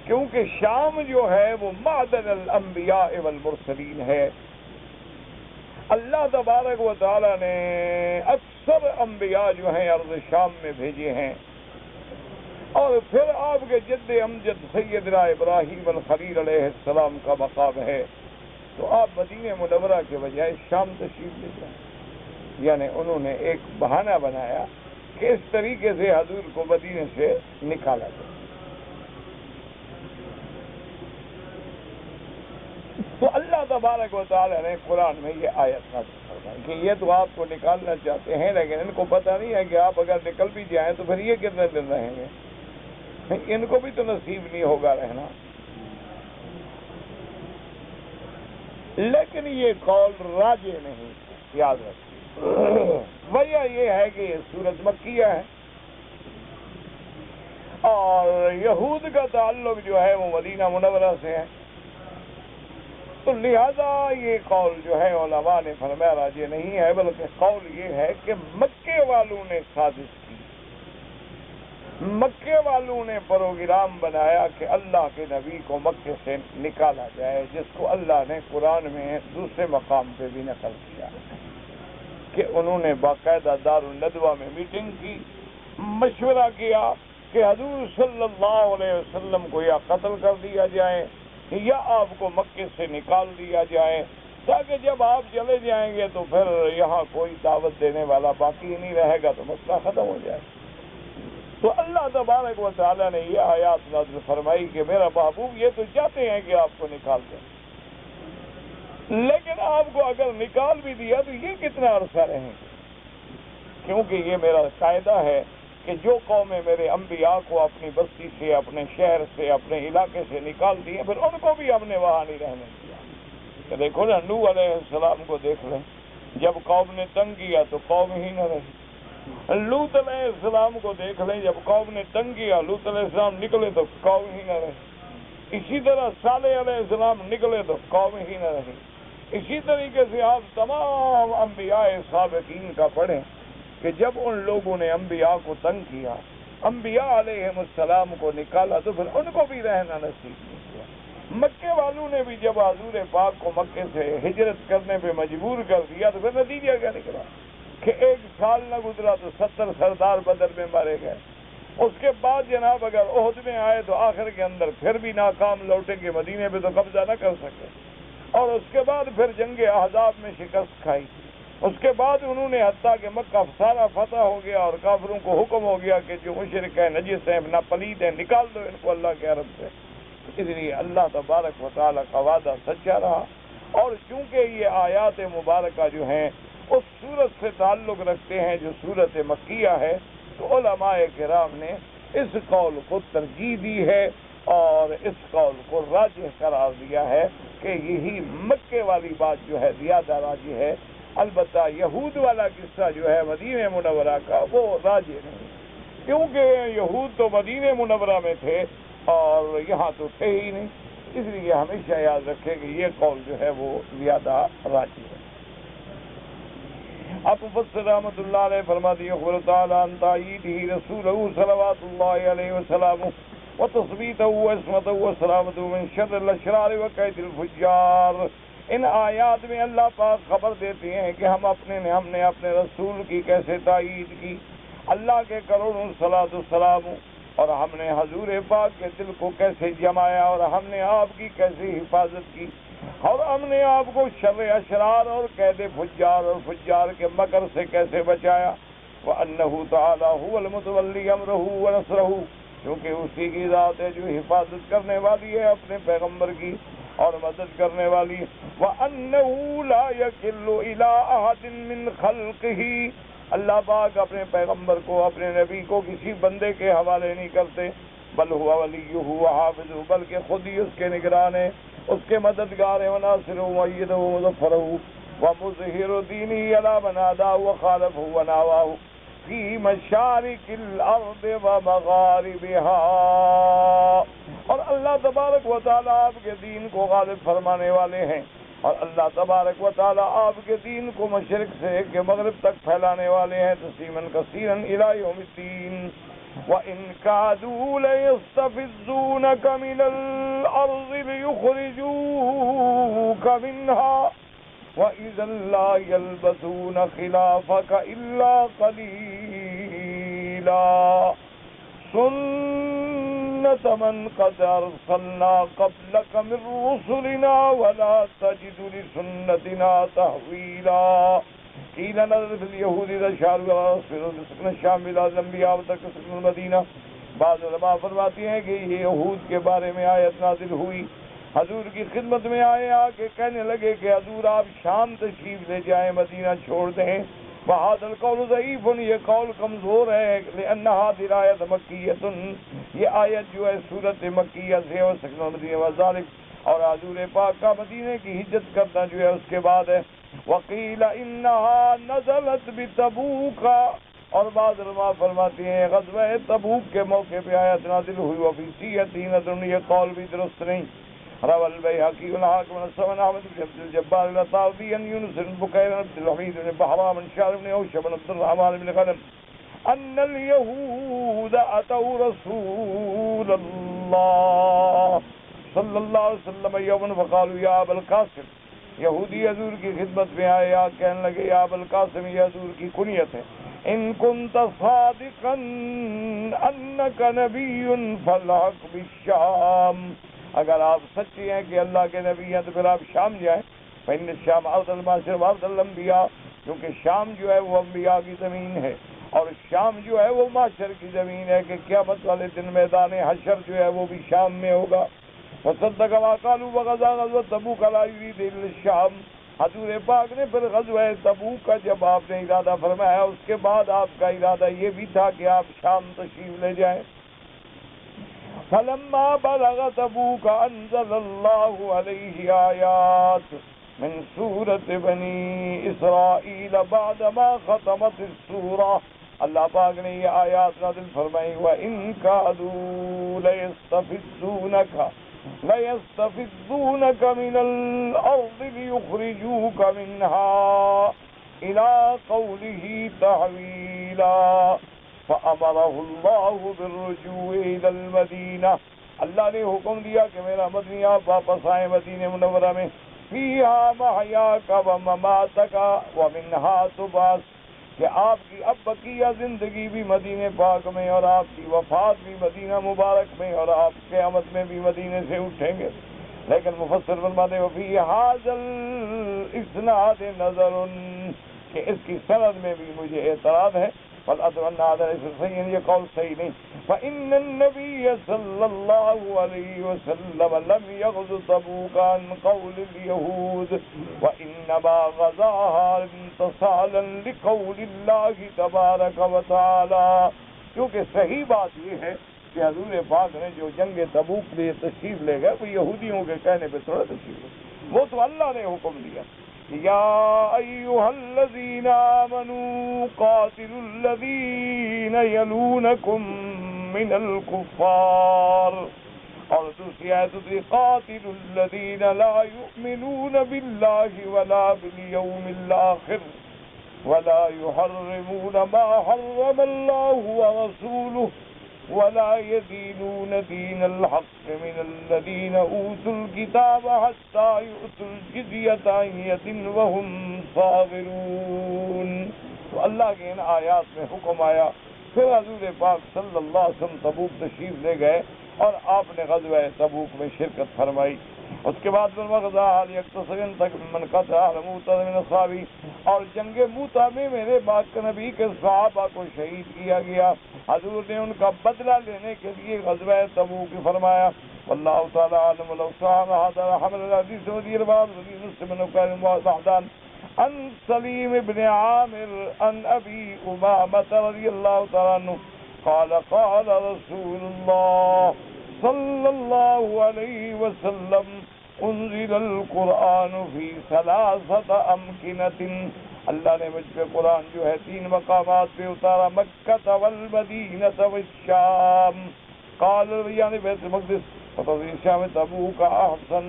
کیونکہ شام جو ہے وہ معدن الانبیاء والمرسلین ہے، اللہ تبارک و تعالی نے اکثر انبیاء جو ہیں ارض شام میں بھیجے ہیں، اور پھر آپ کے جد امجد سیدنا ابراہیم الخلیل علیہ السلام کا مقام ہے، تو آپ مدینہ منورہ کے بجائے شام تشریف لے جائیں۔ یعنی انہوں نے ایک بہانہ بنایا کہ اس طریقے سے حضور کو مدینہ سے نکالا جائے۔ تو اللہ تبارک و تعالی نے قرآن میں یہ آیت نازل فرمائی کہ یہ تو آپ کو نکالنا چاہتے ہیں، لیکن ان کو پتہ نہیں ہے کہ آپ اگر نکل بھی جائیں تو پھر یہ کتنے دن رہیں گے، ان کو بھی تو نصیب نہیں ہوگا رہنا۔ لیکن یہ قول راجع نہیں، یاد رکھیں۔ وجہ یہ ہے کہ یہ سورت مکیہ ہے اور یہود کا تعلق جو ہے وہ مدینہ منورہ سے ہے، تو لہذا یہ قول جو ہے علماء نے فرمایا راجع نہیں ہے، بلکہ قول یہ ہے کہ مکے والوں نے سازش کی، مکے والوں نے پروگرام بنایا کہ اللہ کے نبی کو مکے سے نکالا جائے، جس کو اللہ نے قرآن میں دوسرے مقام پہ بھی نقل کیا کہ انہوں نے باقاعدہ دار الندوہ میں میٹنگ کی، مشورہ کیا کہ حضور صلی اللہ علیہ وسلم کو یا قتل کر دیا جائے یا آپ کو مکے سے نکال دیا جائے، تاکہ جب آپ چلے جائیں گے تو پھر یہاں کوئی دعوت دینے والا باقی نہیں رہے گا، تو مسئلہ ختم ہو جائے۔ تو اللہ تبارک و تعالیٰ نے یہ آیات نازل فرمائی کہ میرا محبوب یہ تو چاہتے ہیں کہ آپ کو نکال دیں، لیکن آپ کو اگر نکال بھی دیا تو یہ کتنا عرصہ رہیں گے، کیونکہ یہ میرا قاعدہ ہے کہ جو قومیں میرے انبیاء کو اپنی بستی سے، اپنے شہر سے، اپنے علاقے سے نکال دیے، پھر ان کو بھی ہم نے وہاں نہیں رہنے دیا۔ کہ دیکھو نا، نوح علیہ السلام کو دیکھ لیں، جب قوم نے تنگ کیا تو قوم ہی نہ رہی۔ لوط علیہ السلام کو دیکھ لیں، جب قوم نے تنگ کیا لوط علیہ السلام نکلے تو قوم ہی نہ رہی۔ اسی طرح صالح علیہ السلام نکلے تو قوم ہی نہ رہی۔ اسی طریقے سے آپ تمام انبیاء سابقین کا پڑھیں کہ جب ان لوگوں نے انبیاء کو تنگ کیا، انبیاء علیہ السلام کو نکالا تو پھر ان کو بھی رہنا نصیب نہیں کیا۔ مکے والوں نے بھی جب حضور پاک کو مکے سے ہجرت کرنے پہ مجبور کر دیا تو پھر نتیجہ کیا نکلا کہ 1 سال نہ گزرا تو 70 سردار بدر میں مارے گئے۔ اس کے بعد جناب اگر احد میں آئے تو آخر کے اندر پھر بھی ناکام لوٹے کہ مدینے پہ تو قبضہ نہ کر سکے، اور اس کے بعد پھر جنگ احزاب میں شکست کھائی۔ اس کے بعد انہوں نے حتیٰ کہ مکہ سارا فتح ہو گیا اور کافروں کو حکم ہو گیا کہ جو مشرک ہیں، نجس ہیں، ناپلید ہیں، نکال دو ان کو اللہ کے حرم سے۔ اس لیے اللہ تبارک و تعالیٰ کا وعدہ سچا رہا، اور چونکہ یہ آیات مبارکہ جو ہیں اس سورت سے تعلق رکھتے ہیں جو سورت مکیہ ہے، تو علماء کرام نے اس قول کو ترجیح دی ہے اور اس قول کو راجح قرار دیا ہے کہ یہی مکے والی بات جو ہے زیادہ راجح ہے۔ البتہ یہود والا قصہ جو ہے مدینہ منورہ کا وہ راجح نہیں، کیونکہ یہود تو مدینہ منورہ میں تھے اور یہاں تو تھے ہی نہیں، اس لیے ہمیشہ یاد رکھے کہ یہ قول جو ہے وہ زیادہ راجح ہے۔ اب مفسر رحمۃ اللہ علیہ فرماتی ہے خبر تعالیٰ عن تأییدہ رسولہ صلوات اللہ علیہ وسلم وتصبیتہ وعصمتہ وسلامتہ من شر الاشرار وکید الفجار۔ ان آیات میں اللہ پاک خبر دیتے ہیں کہ ہم نے اپنے رسول کی کیسے تائید کی، اللہ کے کروڑوں صلاۃ والسلام، اور ہم نے حضور پاک کے دل کو کیسے جمایا، اور ہم نے آپ کی کیسے حفاظت کی، اور ہم نے آپ کو شر اشرار اور قید فجار اور فجار کے مکر سے کیسے بچایا۔ وَأَنَّهُ تَعَالَى هُوَ الْمُتَوَلِّي أَمْرَهُ وَنَصْرَهُ، کیونکہ اسی کی ذات ہے جو حفاظت کرنے والی ہے اپنے پیغمبر کی اور مدد کرنے والی۔ وَأَنَّهُ لَا يَكِلُّ إِلَىٰ أَحَدٍ مِّنْ خَلْقِهِ، اللہ پاک اپنے پیغمبر کو، اپنے نبی کو کسی بندے کے حوالے نہیں کرتے، بل هو ولیہ وحافظہ، بلکہ خود ہی اس کے نگران ہے، اس کے مددگار ہے، وناصرہ ومؤیدہ ومظفرہ ومظہر دینہ علی من عاداہ وخالفہ وناواہ فی مشارق الارض ومغاربہا۔ اور اللہ تبارک و تعالیٰ آپ کے دین کو غالب فرمانے والے ہیں، اور اللہ تبارک و تعالیٰ آپ کے دین کو مشرق سے کہ مغرب تک پھیلانے والے ہیں، تسلیما کثیرا الی یوم الدین۔ وَإِن كَادُوا لَيَسْتَفِزُّونَكَ مِنَ الْأَرْضِ لِيُخْرِجُوكَ مِنْهَا وَإِذًا لَّا يَلْبَثُونَ خِلَافَكَ إِلَّا قَلِيلًا سُنَّتَ مَنْ قَدْ أَرْسَلْنَا قَبْلَكَ مِن رُّسُلِنَا وَلَا تَجِدُ لِسُنَّتِنَا تَحْوِيلًا۔ قیل نظر فی الیہود اذا شاروا سکن الشام بلاد الانبیاء وترک سکن المدینہ۔ بعض علماء فرماتی ہیں کہ یہ یہود کے بارے میں آیت نازل ہوئی، حضور کی خدمت میں آئے، آ کے کہنے لگے کہ حضور آپ شام تشریف لے جائیں، مدینہ چھوڑ دیں۔ وہذا القول ضعیف، یہ قول کمزور ہے، لأن هذه الآیت مکیۃ، یہ آیت جو ہے سورت مکیہ سے، اور سکن المدینہ وذالک، اور حضور پاک کا مدینے کی ہجرت کرنا جو ہے اس کے بعد ہے۔ وقیل انہا نزلت بتبوک، اور بعض علماء فرماتے ہیں غزوہ تبوک کے موقع پہ آیت نازل ہوئی۔ وفی سیئتی نظر، یہ قول بھی درست نہیں۔ روى البيهقي والحاكم عن سمن احمد بن عبد الجبار الطاوي عن يونس بن بكير بن عبد الحميد بن بحرام بن شعر بن اوشب بن عبد الرحمن بن غنم ان اليهود اتوا رسول الله صلی اللہ علیہ وسلم یوما فقالوا یا ابا القاسم، یہودی حضور کی خدمت میں آئے، یا کہنے لگے یا ابا القاسم، یہ حضور کی کنیت ہے، ان كنت صادقا انك نبی فالحق بالشام، اگر آپ سچے ہیں کہ اللہ کے نبی ہیں تو پھر آپ شام جائیں۔ فإن الشام ارض المعاشر وارض الانبیاء، کیونکہ شام جو ہے وہ انبیاء کی زمین ہے، اور شام جو ہے وہ معاشر کی زمین ہے کہ قیامت والے دن میدان حشر جو ہے وہ بھی شام میں ہوگا۔ وصدق ما قالوا وغزا غزوہ تبوک لا یرید الا الشام، حضور پاک نے پھر غزوہ تبوک کا جب آپ نے ارادہ فرمایا، اس کے بعد آپ کا ارادہ یہ بھی تھا کہ آپ شام تشریف لے جائیں۔ فلما بلغ تبوک انزل اللہ علیہ آیات، من سورة بنی اسرائیل بعدما ختمت السورہ. اللہ پاک نے یہ آیات نازل فرمائی وَإِن كَادُوا لَيَسْتَفِزُّونَكَ مِنَ الْأَرْضِ لِيُخْرِجُوكَ مِنْهَا إِلَى قَوْلِهِ تَحْوِيلًا فَأَمَرَهُ اللَّهُ بِالرُّجُوعِ إِلَى الْمَدِينَةِ. اللہ نے حکم دیا کہ میرا مدنی آپ واپس آئیں مدینہ منورہ میں. فِيهَا مَحْيَاكَ وَمَمَاتَكَ وَمِنْهَا تُبْعَثُ، کہ آپ کی اب بقیہ زندگی بھی مدینہ پاک میں اور آپ کی وفات بھی مدینہ مبارک میں اور آپ قیامت میں بھی مدینے سے اٹھیں گے. لیکن مفسر فرماتے ہیں وفی ھذا الاسناد نظر، کہ اس کی سند میں بھی مجھے اعتراض ہے. فالأثر أن هذا ليس صحيحا، یہ قول صحیح نہیں. فإن النبي صلى الله عليه وسلم لم يغز تبوك عن قول اليهود وإنما غزاها امتصالا لقول الله تبارك وتعالى. کیونکہ صحیح بات یہ ہے کہ حضور پاک نے جو جنگ تبوک میں تشریف لے گئے وہ یہودیوں کے کہنے پہ تھوڑا تشریف لے، وہ تو اللہ نے حکم دیا یا ایھا الذین آمنوا قاتلوا الذین یلونکم من الکفار، اور دوسری آیت تھی قاتلوا الذین لا یؤمنون باللہ ولا بالیوم الآخر ولا يحرمون ما حرم الله ورسوله ولا يدينون دين الحق من الذين أوتوا الكتاب حتى يؤتوا الجزية عن يد وهم صاغرون. تو اللہ کے ان آیات میں حکم آیا. پھر حضور پاک صلی اللہ علیہ وسلم تبوک تشریف لے گئے اور آپ نے غزوہ تبوک میں شرکت فرمائی. اس کے بعد اور جنگ موتا میں میرے پاک نبی کے صحابہ کو شہید کیا گیا. حضور نے ان کا بدلہ لینے کے لیے غزوہ تبوک فرمایا. واللہ تعالی عالم لو صحابہ هذا حمل الحدیث ودیر بعض ودیر مسلم وقال وحدان عن سلیم بن عامر عن ابی امامة رضی اللہ تعالی عنہ قال قال رسول اللہ صلی اللہ علیہ وسلم انزل القرآن فی ثلاثة امکنۃ. اللہ نے مجھ پہ قرآن جو ہے 3 مقامات پہ اتارا، مکہ والمدینہ والشام. قال یعنی بیت المقدس وتفسیر شام تبوک احسن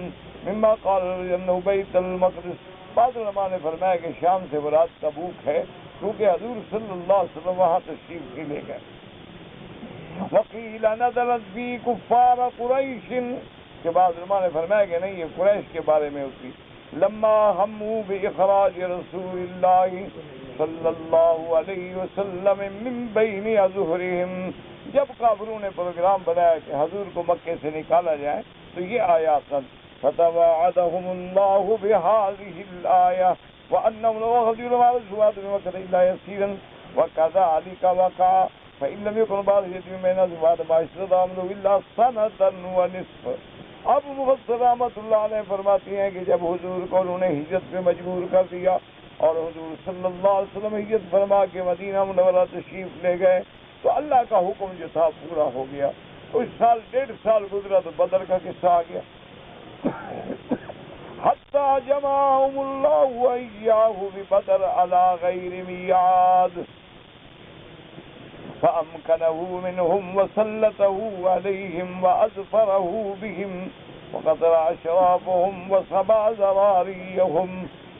مما قال انه بیت المقدس. بعض علماء نے فرمایا کہ شام سے مراد تبوک ہے کیونکہ حضور صلی اللہ علیہ وسلم وہاں تشریف ہی لے گئے. وقیل نزلت فی کفار قریش، کے بعد علماء نے فرمایا کہ نہیں یہ قریش کے بارے میں ہوتی. لما ہموا باخراج رسول اللہ صلی اللہ علیہ وسلم من بین اظہرہم، جب کافروں نے پروگرام بنایا کہ حضور کو مکے سے نکالا جائے تو یہ آیات فتوعدهم اللہ بهذه الآیہ وانهم لو خرجوا ما رسوات بمکہ الا یسیرا وكذلك وقع فإن لم يكن بعض يتم بين بعد ما استطاعوا الا سنة ونصف. اب مفسر رحمۃ اللہ علیہ فرماتی ہیں کہ جب حضور کو انہوں نے ہجرت پہ مجبور کر دیا اور حضور صلی اللہ علیہ وسلم ہجرت فرما کے مدینہ منورہ تشریف لے گئے تو اللہ کا حکم جو تھا پورا ہو گیا. کچھ سال 1.5 سال گزرا تو بدر کا قصہ آ گیا. حتی جمعهم اللہ وإیاہ ببدر علی غیر میعاد فأمكنه منهم وسلطه عليهم وأظفره بهم وقتل أشرافهم وسبع ذراريهم.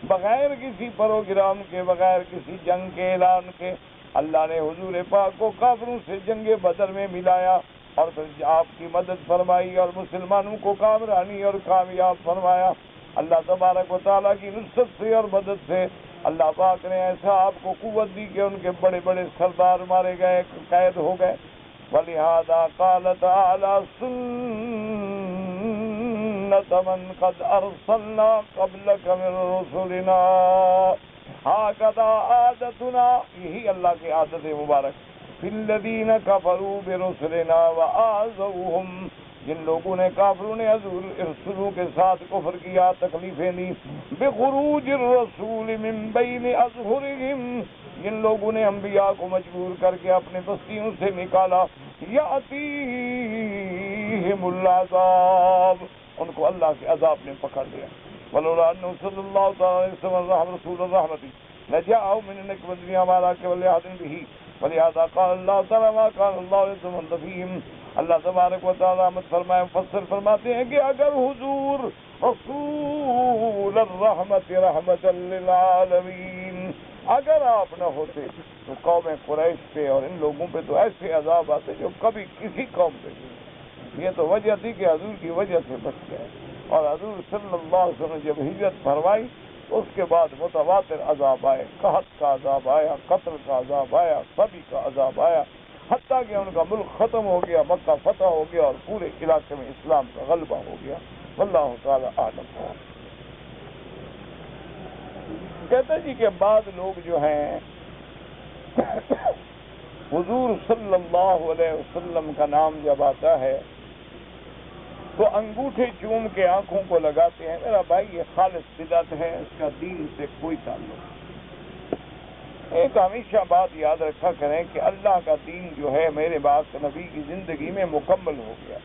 بغیر کسی پروگرام کے، بغیر کسی جنگ کے اعلان کے اللہ نے حضور پاک کو کافروں سے جنگ بدر میں ملایا اور پھر آپ کی مدد فرمائی اور مسلمانوں کو کامرانی اور کامیاب فرمایا. اللہ تبارک و تعالیٰ کی نصرت سے اور مدد سے اللہ پاک نے ایسا آپ کو قوت دی کہ ان کے بڑے بڑے سردار مارے گئے، قید ہو گئے. وَلِهَذَا قَالَ تَعَالَى سُنَّةَ مَنْ قَدْ أَرْسَلْنَا قَبْلَكَ مِنْ رُسُلِنَا هَكَذَا عَادَتُنَا، یہی اللہ کی عادت مبارک. فِي الَّذِينَ كَفَرُوا بِرُسُلِنَا وَآذَوْهُمْ، جن لوگوں نے کافروں نے حضور رسولوں کے ساتھ کفر کیا، تکلیفیں دی. بخروج الرسول من بین اظہرہم، جن لوگوں نے انبیاء کو مجبور کر کے اپنے بستیوں سے نکالا. یاتیہم العذاب، ان کو اللہ کے عذاب نے پکڑ لیا. ولولا انه صلی اللہ تعالی علیہ وسلم رسول الرحمت لجاءه من انك بدنیا ما راك وليحد به ولهذا قال اللہ تعالی ما كان الله يسمن فيهم. اللہ تبارک و تعالی رحمت فرمائے مفسر فرماتے ہیں کہ اگر حضور رسول الرحمت رحمت للعالمین اگر آپ نہ ہوتے تو قوم قریش پہ اور ان لوگوں پہ تو ایسے عذاب آتے جو کبھی کسی قوم پہ نہیں. یہ تو وجہ تھی کہ حضور کی وجہ سے بچ گئے. اور حضور صلی اللہ علیہ وسلم جب ہجرت فرمائی تو اس کے بعد متواتر عذاب آئے، قحط کا عذاب آیا، قتل کا عذاب آیا، سبھی کا عذاب آیا، حتیٰ کہ ان کا ملک ختم ہو گیا، مکہ فتح ہو گیا اور پورے علاقے میں اسلام کا غلبہ ہو گیا. واللہ تعالی اعلم. کہتے جی کہ بعض لوگ جو ہیں حضور صلی اللہ علیہ وسلم کا نام جب آتا ہے تو انگوٹھے چوم کے آنکھوں کو لگاتے ہیں. میرا بھائی یہ خالص بدعت ہے، اس کا دین سے کوئی تعلق نہیں. ایک ہمیشہ بات یاد رکھا کریں کہ اللہ کا دین جو ہے میرے بعد نبی کی زندگی میں مکمل ہو گیا.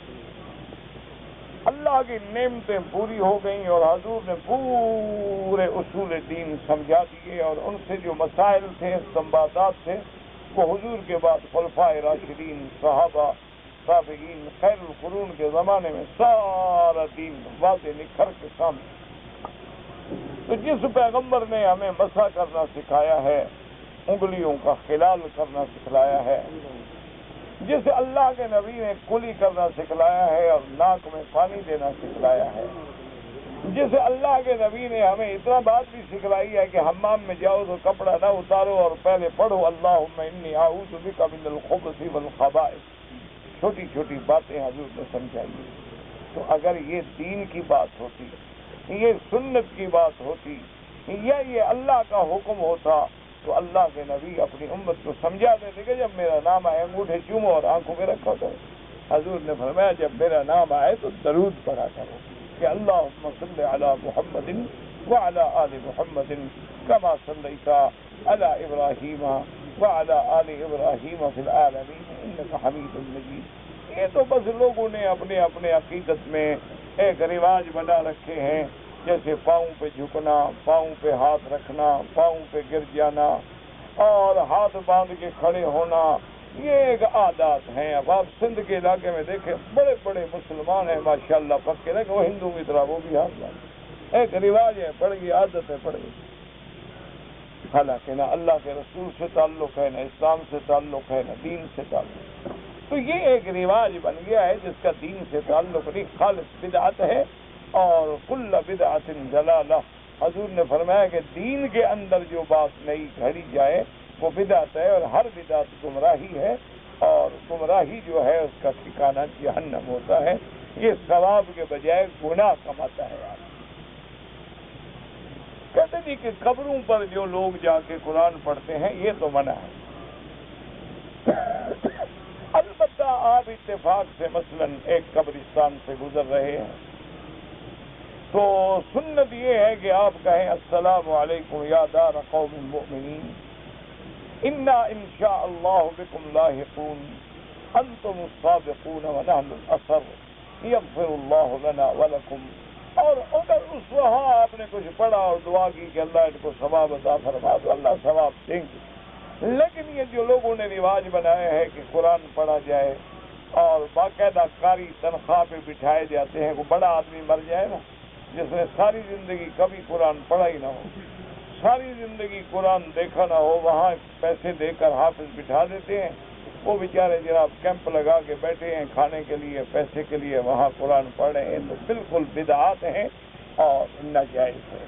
اللہ کی نعمتیں پوری ہو گئیں اور حضور نے پورے اصول دین سمجھا دیے اور ان سے جو مسائل تھے، استنباطات تھے، وہ حضور کے بعد خلفائے راشدین، صحابہ، تابعین، خیر القرون کے زمانے میں سارا دین واضح نکھر کے سامنے. تو جس پیغمبر نے ہمیں مسح کرنا سکھایا ہے، انگلیوں کا خلال کرنا سکھلایا ہے، جس اللہ کے نبی نے کلی کرنا سکھلایا ہے اور ناک میں پانی دینا سکھلایا ہے، جس اللہ کے نبی نے ہمیں اتنا بات بھی سکھلائی ہے کہ حمام میں جاؤ تو کپڑا نہ اتارو اور پہلے پڑھو اللہم انی اعوذ بک من الخبث والخبائث. چھوٹی چھوٹی باتیں حضور نے سمجھائی. تو اگر یہ دین کی بات ہوتی، یہ سنت کی بات ہوتی، یا یہ اللہ کا حکم ہوتا تو اللہ کے نبی اپنی امت کو سمجھا دیتے کہ جب میرا نام آئے انگوٹھے چومو اور آنکھوں میں رکھا کرو. حضور نے فرمایا جب میرا نام آئے تو درود پڑھا کرو کہ اللہم صلی علی محمد وعلی آل محمد کما صلیت علی ابراہیم وعلی آل ابراہیم فی العالمین انک حمید مجید. یہ تو بس لوگوں نے اپنے اپنے عقیدت میں ایک رواج بنا رکھے ہیں، جیسے پاؤں پہ جھکنا، پاؤں پہ ہاتھ رکھنا، پاؤں پہ گر جانا اور ہاتھ باندھ کے کھڑے ہونا. یہ ایک عادات ہیں. اب آپ سندھ کے علاقے میں دیکھیں بڑے بڑے مسلمان ہیں ماشاءاللہ پکے رہے کہ وہ ہندو کی طرح وہ بھی ہاتھ باندھ. ایک رواج ہے، پڑ گئی، عادت ہے، پڑ گئی. حالانکہ نہ اللہ کے رسول سے تعلق ہے، نہ اسلام سے تعلق ہے، نہ دین سے تعلق. تو یہ ایک رواج بن گیا ہے جس کا دین سے تعلق نہیں، خالص بدعت ہے اور کل بدعت ضلالہ. حضور نے فرمایا کہ دین کے اندر جو بات نئی گھڑی جائے وہ بدعت ہے اور ہر بدعت گمراہی ہے اور گمراہی جو ہے اس کا ٹھکانہ جہنم ہوتا ہے. یہ ثواب کے بجائے گناہ کماتا ہے. آپ کہتے جی کہ قبروں پر جو لوگ جا کے قرآن پڑھتے ہیں یہ تو منع ہے. البتہ آپ اتفاق سے مثلا ایک قبرستان سے گزر رہے ہیں تو سنت یہ ہے کہ آپ کہیں السلام علیکم یا دار قوم مؤمنین انا انشاء اللہ بکم لاحقون انتم السابقون ونحن الاثر یغفر اللہ لنا ولکم. اور اگر اس وہاں آپ نے کچھ پڑھا اور دعا کی کہ اللہ ان کو ثواب عطا فرما تو اللہ ثواب دیں گے. لیکن یہ جو لوگوں نے رواج بنایا ہے کہ قرآن پڑھا جائے اور باقاعدہ قاری تنخواہ پہ بٹھائے جاتے ہیں، وہ بڑا آدمی مر جائے نا جس نے ساری زندگی کبھی قرآن پڑھا ہی نہ ہو، ساری زندگی قرآن دیکھا نہ ہو، وہاں پیسے دے کر حافظ بٹھا دیتے ہیں. وہ بیچارے جناب کیمپ لگا کے بیٹھے ہیں کھانے کے لیے، پیسے کے لیے، وہاں قرآن پڑھ رہے ہیں. تو بالکل بدعات ہیں اور ناجائز ہے.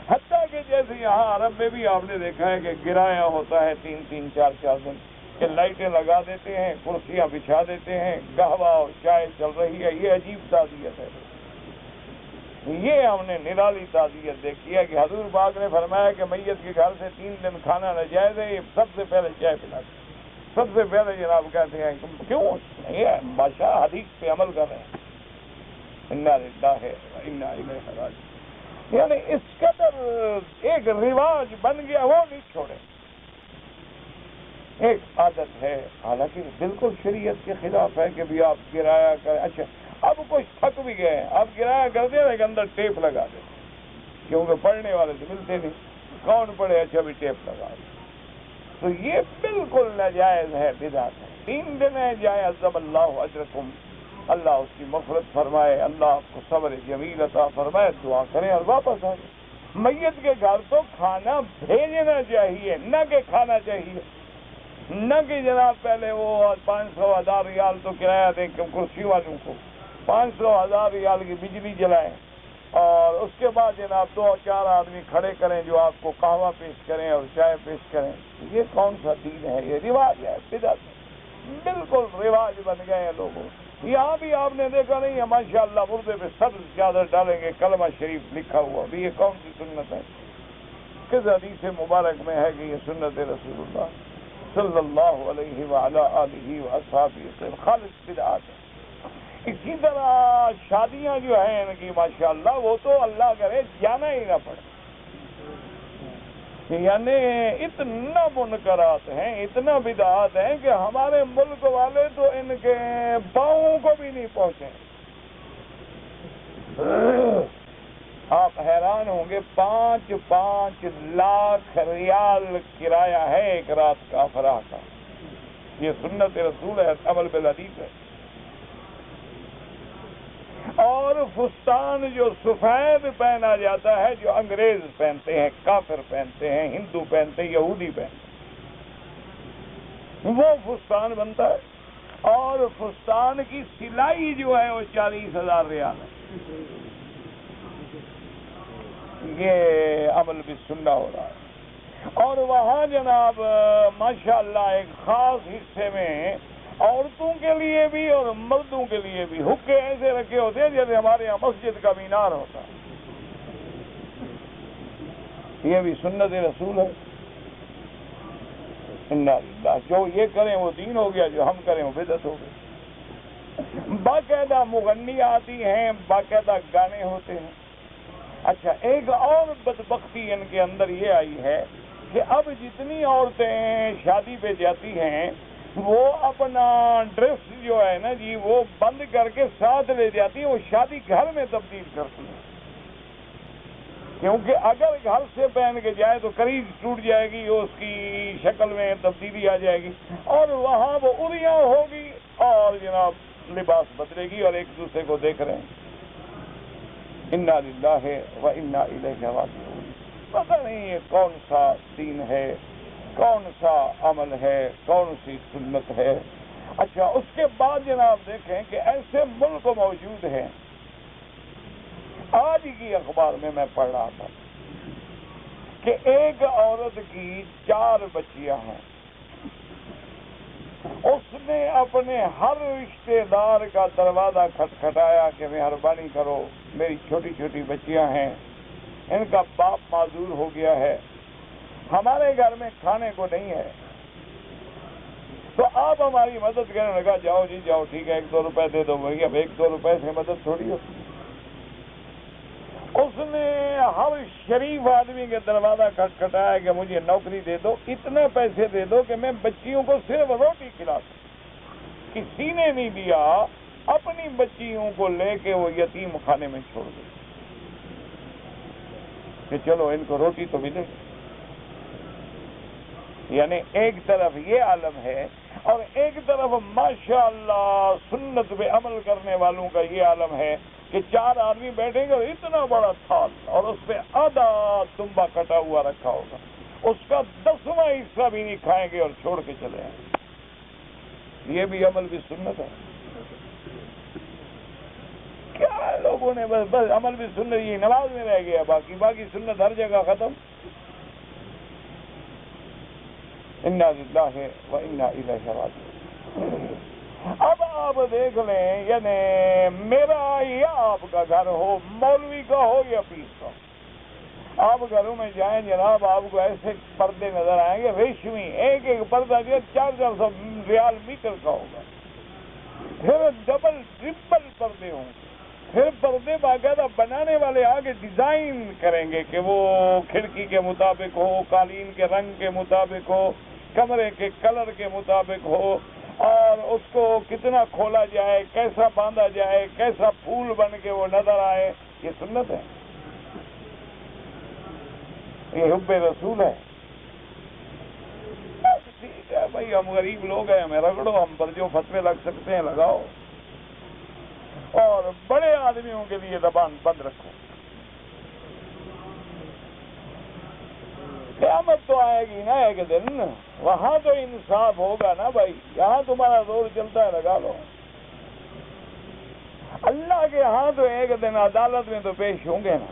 حتیٰ کہ جیسے یہاں عرب میں بھی آپ نے دیکھا ہے کہ گرایا ہوتا ہے 3-3 4-4 دن کہ لائٹیں لگا دیتے ہیں، کرسیاں بچھا دیتے ہیں، قہوہ اور چائے چل رہی ہے. یہ عجیب تعزیت ہے. یہ ہم نے نرالی تعزیت دیکھی ہے کہ حضور پاک نے فرمایا کہ میت کے گھر سے 3 دن کھانا ناجائز ہے. یہ سب سے پہلے چائے پلاتے ہیں، سب سے پہلے جناب کہتے ہیں کیوں نہیں ہے بادشاہ حدیث پہ عمل کر رہے ہیں. انا للہ و انا الیہ راجعون. یعنی اس قدر ایک رواج بن گیا وہ نہیں چھوڑے. ایک عادت ہے حالانکہ بالکل شریعت کے خلاف ہے کہ بھی آپ کرایہ کریں. اچھا اب کچھ تھک بھی گئے، آپ کرایہ کر دیں لیکن اندر ٹیپ لگا دیں کیونکہ پڑھنے والے تو ملتے نہیں، کون پڑھے؟ اچھا بھی ٹیپ لگا دیں۔ تو یہ بالکل ناجائز ہے، بدعت ہے۔ 3 دن ہے جائے عزم اللہ اجرکم، اللہ اس کی مغفرت فرمائے، اللہ آپ کو صبر جمیل عطا فرمائے، دعا کریں اور واپس آ جائیں۔ میت کے گھر تو کھانا بھیجنا چاہیے، نہ کہ کھانا چاہیے، نہ کہ جناب پہلے وہ 500,000 ریال تو کرایہ دیں کرسی والوں کو، 500,000 ریال کی بجلی جلائیں، اور اس کے بعد جناب 2-4 آدمی کھڑے کریں جو آپ کو قہوہ پیش کریں اور چائے پیش کریں۔ یہ کون سا دین ہے؟ یہ رواج ہے، بدعت ہے، بالکل رواج بن گئے ہیں لوگوں۔ یہاں بھی آپ نے دیکھا نہیں ہے، ماشاءاللہ مردے پہ سبز چادر ڈالیں گے، کلمہ شریف لکھا ہوا بھی، یہ کون سی سنت ہے؟ کس حدیث مبارک میں ہے کہ یہ سنت رسول اللہ صلی اللہ علیہ وعلی آلہ واصحابہ سے خالص بدعت ہے۔ اسی طرح شادیاں جو ہیں ان کی ماشاءاللہ وہ تو اللہ کرے جانا ہی نہ پڑے، یعنی اتنا منکرات ہیں، اتنا بدعات ہیں کہ ہمارے ملک والے تو ان کے پاؤں کو بھی نہیں پہنچے۔ آپ حیران ہوں گے، 5 لاکھ ریال کرایہ ہے ایک رات کا افراح کا۔ یہ سنت رسول ہے، عمل بالحدیث ہے۔ اور فستان جو سفید پہنا جاتا ہے، جو انگریز پہنتے ہیں، کافر پہنتے ہیں، ہندو پہنتے ہیں، یہودی پہنتے ہیں، وہ فستان بنتا ہے، اور فستان کی سلائی جو ہے وہ 40,000 ریال ہے۔ یہ عمل بھی سننا ہو رہا ہے۔ اور وہاں جناب ماشاءاللہ ایک خاص حصے میں عورتوں کے لیے بھی اور مردوں کے لیے بھی حقے ایسے رکھے ہوتے ہیں جیسے ہمارے یہاں مسجد کا مینار ہوتا ہے۔ یہ بھی سنت رسول ہے۔ انا للہ، جو یہ کریں وہ دین ہو گیا، جو ہم کریں وہ بدعت ہو گئی۔ باقاعدہ مغنی آتی ہیں، باقاعدہ گانے ہوتے ہیں۔ اچھا، ایک اور بدبختی ان کے اندر یہ آئی ہے کہ اب جتنی عورتیں شادی پہ جاتی ہیں وہ اپنا ڈریس جو ہے نا جی وہ بند کر کے ساتھ لے جاتی ہیں، وہ شادی گھر میں تبدیل کرتی ہیں، کیونکہ اگر گھر سے پہن کے جائے تو قریض ٹوٹ جائے گی، اس کی شکل میں تبدیلی آ جائے گی، اور وہاں وہ اریاں ہوگی اور جناب لباس بدلے گی، اور ایک دوسرے کو دیکھ رہے ہیں۔ انا للہ و انا الیہ راجعون۔ پتہ نہیں یہ کون سا دین ہے، کون سا عمل ہے، کون سی سنت ہے۔ اچھا، اس کے بعد جناب دیکھیں کہ ایسے ملک موجود ہیں، آج کی اخبار میں پڑھ رہا تھا کہ ایک عورت کی 4 بچیاں ہیں، اس نے اپنے ہر رشتہ دار کا دروازہ کھٹکھٹایا کہ مہربانی کرو، میری چھوٹی چھوٹی بچیاں ہیں، ان کا باپ معذور ہو گیا ہے، ہمارے گھر میں کھانے کو نہیں ہے، تو آپ ہماری مدد کرنے لگا۔ جاؤ جی جاؤ، ٹھیک ہے، 1-2 روپے دے دو۔ بھائی اب 1-2 روپے سے مدد تھوڑی ہوتی۔ اس نے ہر شریف آدمی کے دروازہ کھٹکھٹایا کہ مجھے نوکری دے دو، اتنے پیسے دے دو کہ میں بچیوں کو صرف روٹی کھلا سکوں۔ کسی نے نہیں دیا، اپنی بچیوں کو لے کے وہ یتیم خانے میں چھوڑ دے کہ چلو ان کو روٹی تو ملے۔ یعنی ایک طرف یہ عالم ہے، اور ایک طرف ماشاءاللہ سنت پہ عمل کرنے والوں کا یہ عالم ہے کہ 4 آدمی بیٹھیں گے اور اتنا بڑا تھال، اور اس پہ آدھا دمبا کٹا ہوا رکھا ہوگا، اس کا 10واں حصہ بھی نہیں کھائیں گے اور چھوڑ کے چلے آئیں۔ یہ بھی عمل بھی سنت ہے۔ کیا لوگوں نے بس عمل بھی سنت، یہ نماز میں رہ گیا، باقی سنت ہر جگہ ختم۔ انا للہ و انا الیہ راجعون۔ اب آپ دیکھ لیں، یعنی میرا یا آپ کا گھر ہو، مولوی کا ہو یا پیر کا ہو، آپ گھروں میں جائیں جناب، آپ کو ایسے پردے نظر آئیں گے ریشمی، ایک پردہ جو 400 ریال میٹر کا ہوگا، پھر ڈبل ٹرپل پردے ہوں گے، پھر پردے باقاعدہ بنانے والے آگے ڈیزائن کریں گے کہ وہ کھڑکی کے مطابق ہو، قالین کے رنگ کے مطابق ہو، کمرے کے کلر کے مطابق ہو، اور اس کو کتنا کھولا جائے، کیسا باندھا جائے، کیسا پھول بن کے وہ نظر آئے۔ یہ سنت ہے۔ یہ حب رسول ہے؟ ٹھیک ہے بھائی، ہم غریب لوگ ہیں، ہمیں رگڑو، ہم پر جو فتوے لگ سکتے ہیں لگاؤ، اور بڑے آدمیوں کے لیے زبان بند رکھو۔ قیامت تو آئے گی نا ایک دن، وہاں تو انصاف ہوگا نا بھائی، یہاں تمہارا زور چلتا ہے لگا لو، اللہ کے ہاں تو ایک دن عدالت میں تو پیش ہوں گے نا۔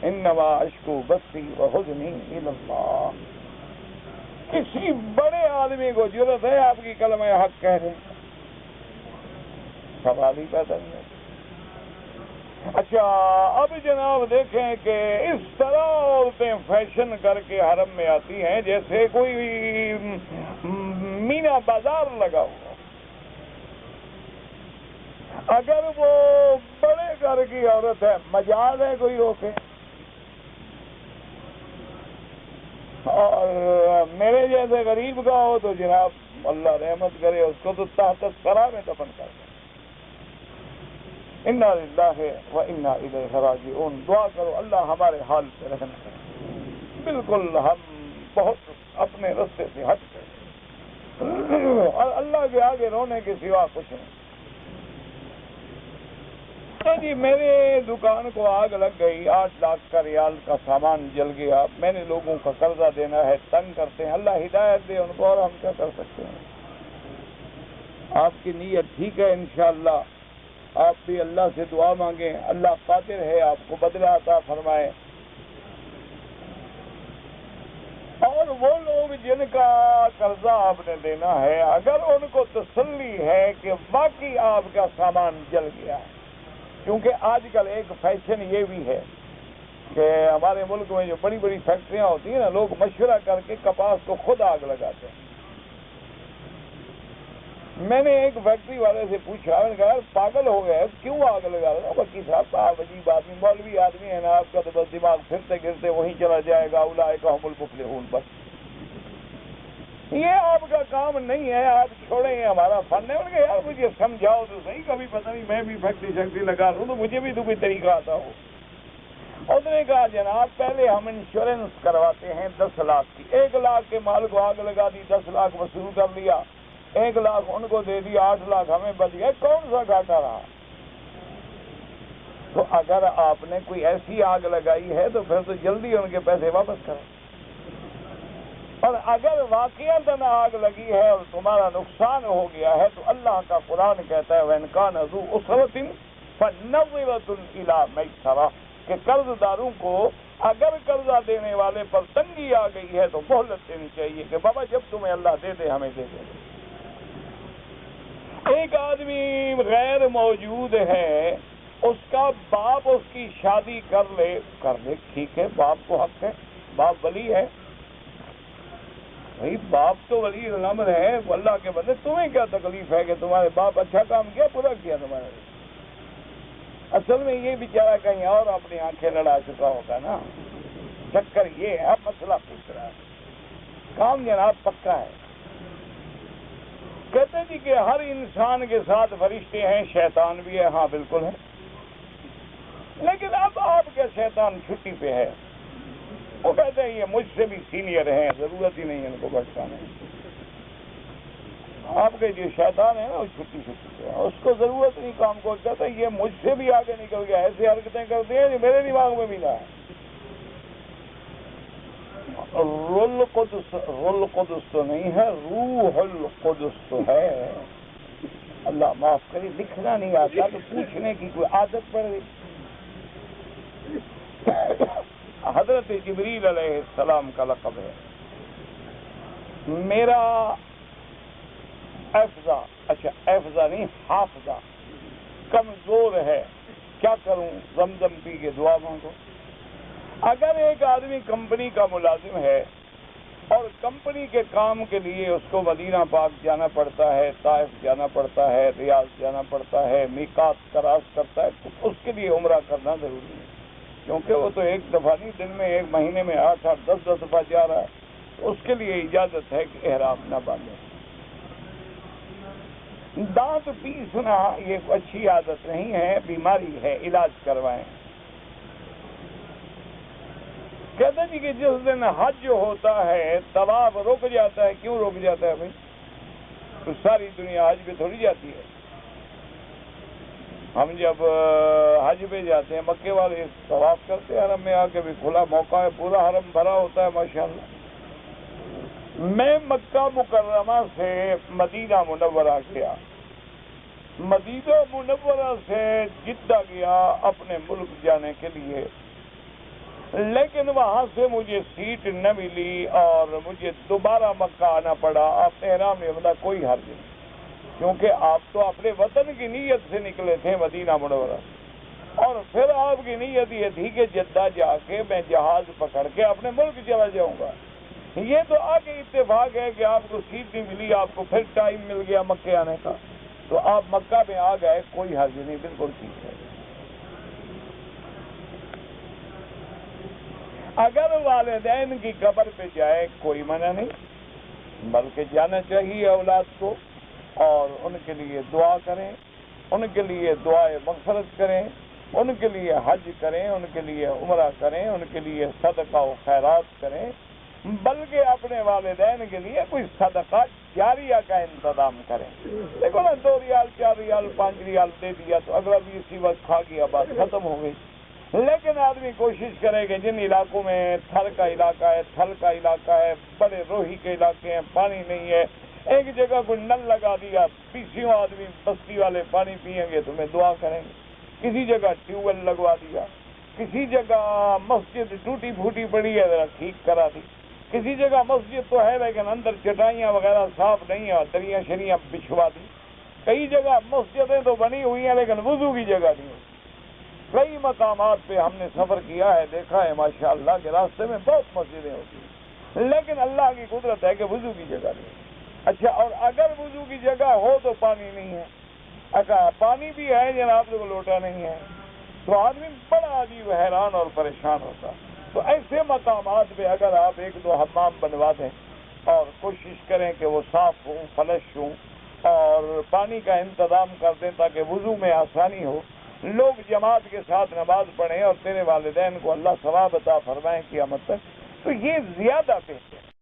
انما اشکو بثی وحزنی الی اللہ۔ کسی بڑے آدمی کو ضرورت ہے آپ کی کلمہ حق کہہ دیں؟ سوال ہی پیدا نہیں ہے۔ اچھا اب جناب دیکھیں کہ اس طرح عورتیں فیشن کر کے حرم میں آتی ہیں جیسے کوئی مینا بازار لگا ہوا۔ اگر وہ بڑے گھر کی عورت ہے، مجال ہے کوئی روکے؟ اور میرے جیسے غریب کا ہو تو جناب اللہ رحمت کرے، اس کو تو تحت الثری میں دفن کر دیں۔ انا للہ و انا الیہ راجعون۔ دعا کرو اللہ ہمارے حال سے رحم کرے۔ بالکل ہم بہت اپنے رستے سے ہٹ گئے اور اللہ کے آگے رونے کے سوا کچھ نہیں۔ جی میرے دکان کو آگ لگ گئی، 8 لاکھ کا ریال کا سامان جل گیا، میں نے لوگوں کا قرضہ دینا ہے، تنگ کرتے ہیں، اللہ ہدایت دے ان کو، اور ہم کیا کر سکتے ہیں؟ آپ کی نیت ٹھیک ہے انشاءاللہ، آپ بھی اللہ سے دعا مانگیں، اللہ قادر ہے آپ کو بدلہ عطا فرمائے۔ اور وہ لوگ جن کا قرضہ آپ نے دینا ہے، اگر ان کو تسلی ہے کہ واقعی آپ کا سامان جل گیا ہے، کیونکہ آج کل ایک فیشن یہ بھی ہے کہ ہمارے ملک میں جو بڑی بڑی فیکٹریاں ہوتی ہیں نا، لوگ مشورہ کر کے کپاس کو خود آگ لگاتے ہیں۔ میں نے ایک فیکٹری والے سے پوچھا، میں نے کہا پاگل ہو گئے کیوں آگ لگا رہے ہو؟ وکیل صاحب آپ عجیب آدمی، مولوی آدمی ہے نا آپ کا، تو بس دماغ پھرتے گرتے وہیں چلا جائے گا، اولئک هم المفلحون۔ بس یہ آپ کا کام نہیں ہے، آپ چھوڑیں، یہ ہمارا فن ہے۔ انہوں نے کہا یار مجھے سمجھاؤ تو صحیح، کبھی پتہ نہیں میں بھی فیکٹری لگا رہا ہوں تو مجھے بھی تو کوئی طریقہ آتا ہو۔ اس نے کہا جناب پہلے ہم انشورنس کرواتے ہیں 10 لاکھ کی، 1 لاکھ کے مال کو آگ لگا دی، 10 لاکھ وصول کر لیا، 1 لاکھ ان کو دے دیا، 8 لاکھ ہمیں بچ گئے، کون سا گھاٹا رہا؟ تو اگر آپ نے کوئی ایسی آگ لگائی ہے تو پھر تو جلدی ان کے پیسے واپس کریں، اور اگر واقعتاً آگ لگی ہے اور تمہارا نقصان ہو گیا ہے تو اللہ کا قرآن کہتا ہے وَإِنْ كَانَ ذُو عُسْرَةٍ فَنَظِرَةٌ إِلَىٰ مَيْسَرَةٍ، کہ قرض داروں کو اگر قرضہ دینے والے پر تنگی آ گئی ہے تو مہلت دینی چاہیے کہ بابا جب تمہیں اللہ دے دے ہمیں دے دے۔ ایک آدمی غیر موجود ہے، اس کا باپ اس کی شادی کر لے، ٹھیک ہے، باپ کو حق ہے، باپ ولی ہے، بھائی باپ تو ولی الامر ہے، اللہ کے بندے، تمہیں کیا تکلیف ہے کہ تمہارے باپ اچھا کام کیا برا کیا تمہارے؟ اصل میں یہ بیچارہ کہیں اور اپنی آنکھیں لڑا چکا ہوگا نا، چکر یہ ہے، اب مسئلہ پوچھ رہا ہے، کام جناب پکا ہے۔ کہتے جی کہ ہر انسان کے ساتھ فرشتے ہیں، شیطان بھی ہے، ہاں بالکل ہے، لیکن اب آپ کے شیطان چھٹی پہ ہے، وہ کہتے ہیں یہ مجھ سے بھی سینئر ہیں، ضرورت ہی نہیں ہے ان کو بھٹکانے۔ آپ کے جو شیطان ہے نا وہ چھٹی پہ ہے، اس کو ضرورت نہیں کام کو، کہتا ہے یہ مجھ سے بھی آگے نکل گیا، ایسی حرکتیں کرتے ہیں جو میرے دماغ میں بھی نہ ہے۔ رول قدس تو نہیں ہے، روح القدس تو ہے۔ اللہ معاف کرے، لکھنا نہیں آتا تو پوچھنے کی کوئی عادت پڑ گئی۔ حضرت جبریل علیہ السلام کا لقب ہے میرا حافظہ نہیں، حافظہ کمزور ہے، کیا کروں؟ زمزم پی کے دعا مانگو۔ اگر ایک آدمی کمپنی کا ملازم ہے اور کمپنی کے کام کے لیے اس کو مدینہ پاک جانا پڑتا ہے، طائف جانا پڑتا ہے، ریاض جانا پڑتا ہے، میقات کراس کرتا ہے، تو اس کے لیے عمرہ کرنا ضروری ہے، کیونکہ وہ تو ایک دفعہ نہیں، دن میں ایک مہینے میں 8 10 دفعہ جا رہا ہے، تو اس کے لیے اجازت ہے کہ احرام نہ باندھے۔ دانت پیسنا یہ اچھی عادت نہیں ہے، بیماری ہے، علاج کروائیں۔ کہتے ہیں جی کہ جس دن حج جو ہوتا ہے طواف رک جاتا ہے. کیوں رک جاتا ہے بھائی؟ تو ساری دنیا حج پہ تھوڑی جاتی ہے. ہم جب حج پہ جاتے ہیں مکے والے طواف کرتے ہیں حرم میں آ کے، بھی کھلا موقع ہے، پورا حرم بھرا ہوتا ہے ماشاءاللہ. میں مکہ مکرمہ سے مدینہ منورہ گیا، مدینہ منورہ سے جدہ گیا اپنے ملک جانے کے لیے، لیکن وہاں سے مجھے سیٹ نہ ملی اور مجھے دوبارہ مکہ آنا پڑا. آپ نے احرام نہیں بنا، کوئی حرج نہیں، کیونکہ آپ تو اپنے وطن کی نیت سے نکلے تھے مدینہ منورہ، اور پھر آپ کی نیت یہ تھی کہ جدہ جا کے میں جہاز پکڑ کے اپنے ملک چلا جاؤں گا. یہ تو آگے اتفاق ہے کہ آپ کو سیٹ نہیں ملی، آپ کو پھر ٹائم مل گیا مکے آنے کا، تو آپ مکہ میں آ گئے، کوئی حرج نہیں، بالکل ٹھیک ہے. اگر والدین کی قبر پہ جائے کوئی منع نہیں، بلکہ جانا چاہیے اولاد کو، اور ان کے لیے دعا کریں، ان کے لیے دعائے مغفرت کریں، ان کے لیے حج کریں، ان کے لیے عمرہ کریں، ان کے لیے صدقہ و خیرات کریں، بلکہ اپنے والدین کے لیے کوئی صدقہ جاریہ کا انتظام کریں. دیکھو نا، 2 ریال 4 ریال 5 ریال دے دیا تو اگلا بھی اسی وقت کھا گیا، بات ختم ہو گئی. لیکن آدمی کوشش کرے کہ جن علاقوں میں تھل کا علاقہ ہے، بڑے روہی کے علاقے ہیں، پانی نہیں ہے، ایک جگہ کوئی نل لگا دیا، 20 آدمی بستی والے پانی پیئیں گے تو میں دعا کریں گے. کسی جگہ ٹیوب ویل لگوا دیا، کسی جگہ مسجد ٹوٹی پھوٹی پڑی ہے ذرا ٹھیک کرا دی، کسی جگہ مسجد تو ہے لیکن اندر چٹائیاں وغیرہ صاف نہیں ہیں اور دریاں شریاں بچھوا دی. کئی جگہ مسجدیں تو بنی ہوئی ہیں لیکن وضو کی جگہ نہیں ہوتی. کئی مقامات پہ ہم نے سفر کیا ہے، دیکھا ہے ماشاءاللہ کے راستے میں بہت مسجدیں ہوتی ہیں، لیکن اللہ کی قدرت ہے کہ وضو کی جگہ نہیں. اچھا، اور اگر وضو کی جگہ ہو تو پانی نہیں ہے، اگر پانی بھی ہے جناب تو لوٹا نہیں ہے، تو آدمی بڑا عجیب حیران اور پریشان ہوتا. تو ایسے مقامات پہ اگر آپ 1-2 حمام بنوا دیں اور کوشش کریں کہ وہ صاف ہوں، فلش ہوں، اور پانی کا انتظام کر دیں تاکہ وضو میں آسانی ہو، لوگ جماعت کے ساتھ نماز پڑھیں اور تیرے والدین کو اللہ ثواب عطا فرمائیں قیامت تک، تو یہ زیادہ بہتر ہے.